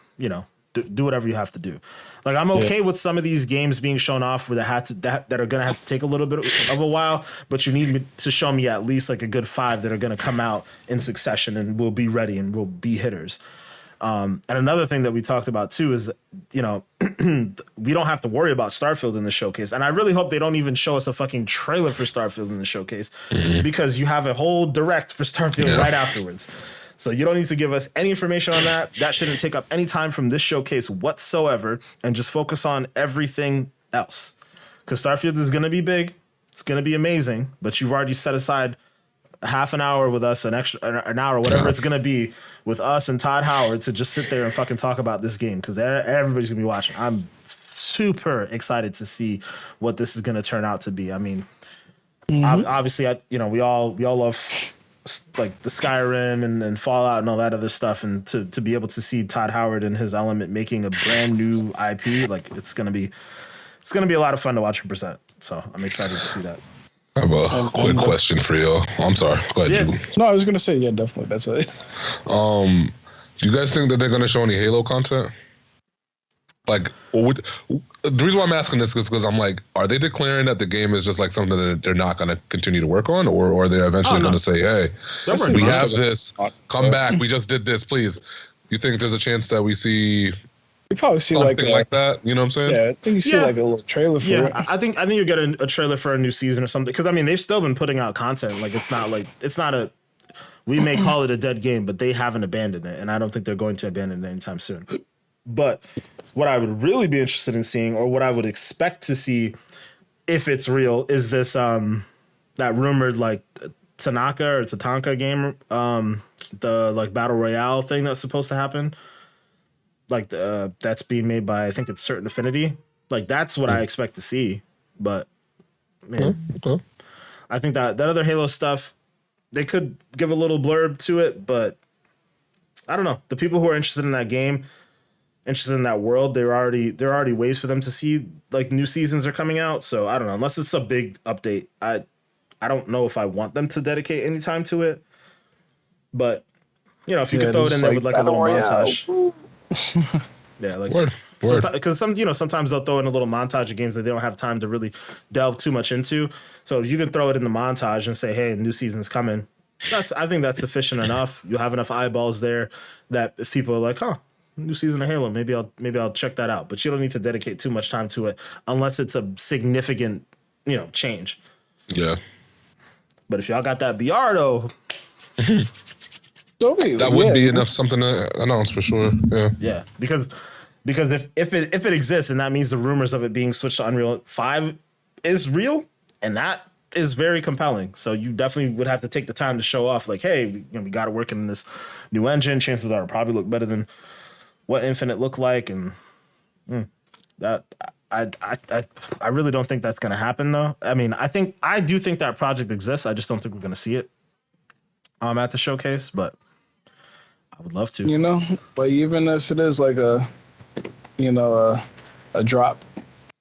do whatever you have to do. Like, I'm okay with some of these games being shown off where that are going to have to take a little bit of a while, but you need me to show me at least like a good 5 that are going to come out in succession and will be ready and will be hitters. And another thing that we talked about too is, we don't have to worry about Starfield in the showcase. And I really hope they don't even show us a fucking trailer for Starfield in the showcase, because you have a whole direct for Starfield right afterwards. So you don't need to give us any information on that. That shouldn't take up any time from this showcase whatsoever, and just focus on everything else. Because Starfield is going to be big. It's going to be amazing. But you've already set aside half an hour with us, an hour, whatever it's going to be, with us and Todd Howard to just sit there and fucking talk about this game, because everybody's going to be watching. I'm super excited to see what this is going to turn out to be. I mean, obviously, we all love like the Skyrim and Fallout and all that other stuff, and to be able to see Todd Howard and his element making a brand new IP, like it's gonna be a lot of fun to watch him present. So I'm excited to see that. I have a quick question for you. I'm sorry. Glad you. No, I was gonna say definitely. That's it. Do you guys think that they're gonna show any Halo content? Like, the reason why I'm asking this is because I'm like, are they declaring that the game is just like something that they're not going to continue to work on, or are they eventually going to say, hey, we have this, come back, we just did this, please? You think there's a chance that we see? You probably see something like that. You know what I'm saying? Yeah, I think you see like a little trailer for it. I think you get a trailer for a new season or something, because I mean they've still been putting out content. Like it's not a. We may call it a dead game, but they haven't abandoned it, and I don't think they're going to abandon it anytime soon. But what I would really be interested in seeing, or what I would expect to see if it's real, is this that rumored like Tanaka or Tatanka game, the like battle royale thing that's supposed to happen, like that's being made by, I think it's Certain Affinity. Like that's what I expect to see. But man, I think that other Halo stuff, they could give a little blurb to it, but I don't know. The people who are interested in that game, interested in that world, there are already ways for them to see like new seasons are coming out. So I don't know, unless it's a big update, I don't know if I want them to dedicate any time to it. But you know, if you could throw it in there with like a little montage. Yeah, like because sometimes they'll throw in a little montage of games that they don't have time to really delve too much into. So you can throw it in the montage and say, "Hey, new season's coming." I think that's sufficient enough. You'll have enough eyeballs there that if people are like, "Huh, new season of Halo, maybe I'll check that out." But you don't need to dedicate too much time to it unless it's a significant, change. Yeah. But if y'all got that BR though, that would be enough something to announce for sure. Yeah. Yeah, because if it exists, and that means the rumors of it being switched to Unreal 5 is real, and that is very compelling. So you definitely would have to take the time to show off, like, hey, we got it working in this new engine. Chances are it'll probably look better than what Infinite looked like, and that I really don't think that's going to happen though. I mean, I do think that project exists. I just don't think we're going to see it at the showcase, but I would love to. But even if it is like a drop,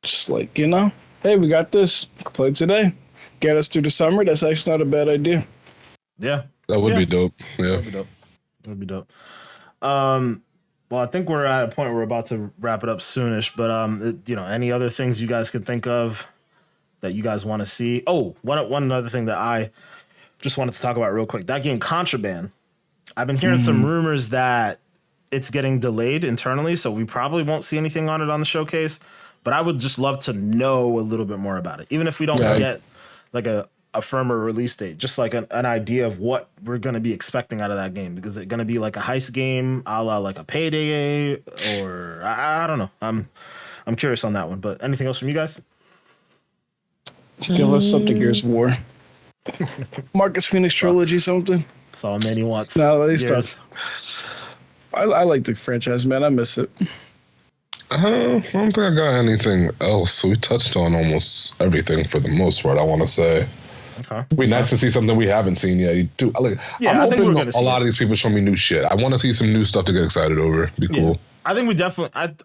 just like, hey, we got this, play today, get us through the summer. That's actually not a bad idea. Yeah. That would be dope. Yeah. That would be dope. Well, I think we're at a point where we're about to wrap it up soonish, but any other things you guys can think of that you guys want to see? Oh, one other thing that I just wanted to talk about real quick. That game Contraband. I've been hearing some rumors that it's getting delayed internally, so we probably won't see anything on it on the showcase, but I would just love to know a little bit more about it. Even if we don't get like a firmer release date, just like an idea of what we're going to be expecting out of that game. Because it's going to be like a heist game, a la like a Payday, or I don't know. I'm curious on that one. But anything else from you guys? Give us something, Gears of War. Marcus Phoenix trilogy, something. That's all Manny wants. No, they start. I like the franchise, man. I miss it. I don't think I got anything else. We touched on almost everything for the most part, I want to say. Okay. It'd be nice to see something we haven't seen yet. I'm hoping a lot of these people show me new shit. I want to see some new stuff to get excited over. Be cool. I think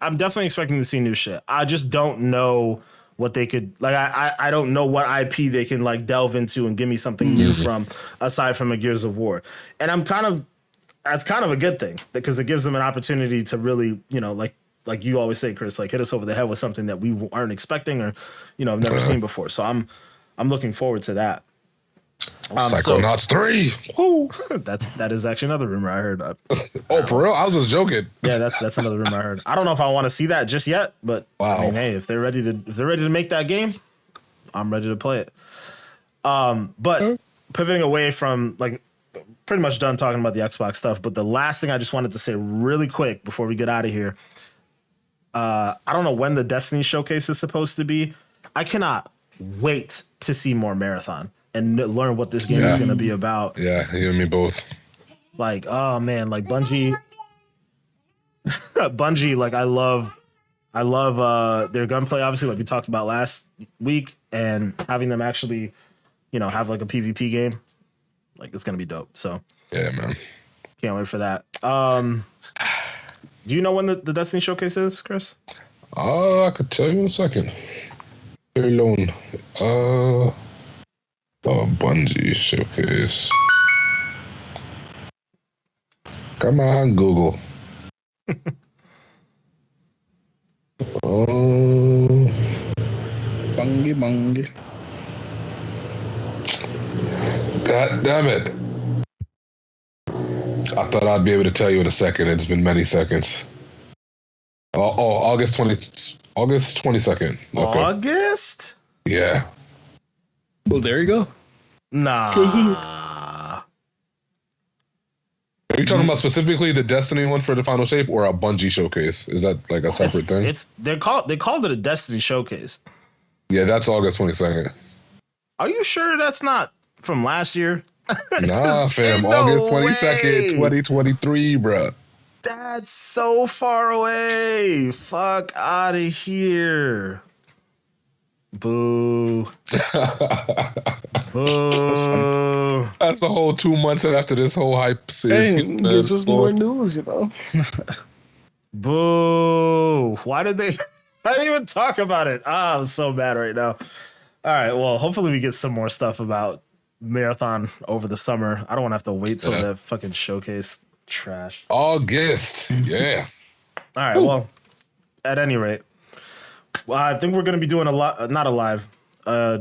I'm definitely expecting to see new shit. I just don't know what they could, like, I don't know what IP they can like delve into and give me something new from, aside from a Gears of War. And that's kind of a good thing, because it gives them an opportunity to really, like you always say, Chris, like hit us over the head with something that we aren't expecting or, have never seen before. So I'm looking forward to that. Psychonauts 3. Woo. That is actually another rumor I heard. Oh, for real? I was just joking. Yeah, that's another rumor I heard. I don't know if I want to see that just yet, but I mean, hey, if they're ready to make that game, I'm ready to play it. But pivoting away from, like, pretty much done talking about the Xbox stuff, but the last thing I just wanted to say really quick before we get out of here, I don't know when the Destiny showcase is supposed to be. I cannot wait to see more Marathon and learn what this game is going to be about. Yeah, you and me both. Like, oh man, like Bungie, like I love their gunplay, obviously, like we talked about last week, and having them actually, have like a PvP game, like it's going to be dope. So yeah, man. Can't wait for that. Do you know when the Destiny showcase is, Chris? I could tell you in a second. Very long. Bungie showcase. Come on, Google. Bungie. God damn it. I thought I'd be able to tell you in a second. It's been many seconds. August 22nd. Okay. August? Yeah. Well, there you go. Nah. Are you talking about specifically the Destiny one for the Final Shape, or a Bungie showcase? Is that like a separate thing? They called it a Destiny showcase. Yeah, that's August 22nd. Are you sure that's not from last year? Nah, fam. Ain't August no 22nd, way. 2023, bruh. That's so far away. Fuck out of here. Boo. Boo. That's a whole 2 months after this whole hype Hey, series. gives us more news, you know. Boo. Why did they? I didn't even talk about it. I'm so mad right now. All right. Well, hopefully we get some more stuff about Marathon over the summer. I don't want to have to wait till that fucking showcase trash. August. Yeah. All right. Well, at any rate, I think we're going to be doing not a live,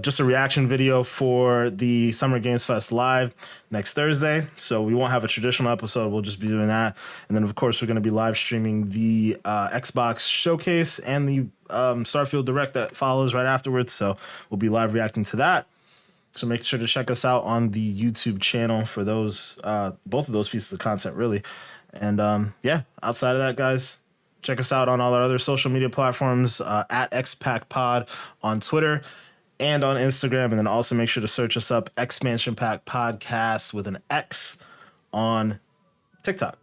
just a reaction video for the Summer Games Fest live next Thursday. So we won't have a traditional episode. We'll just be doing that. And then, of course, we're going to be live streaming the Xbox Showcase and the Starfield Direct that follows right afterwards. So we'll be live reacting to that. So make sure to check us out on the YouTube channel for those, both of those pieces of content, really. And yeah, outside of that, guys, check us out on all our other social media platforms at Xpack Pod on Twitter and on Instagram. And then also make sure to search us up, Xpansion Pack Podcast with an X on TikTok.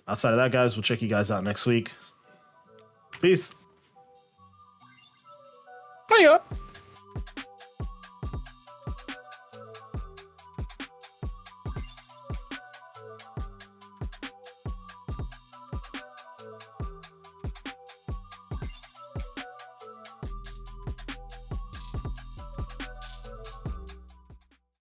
Outside of that, guys, we'll check you guys out next week. Peace. Hiya.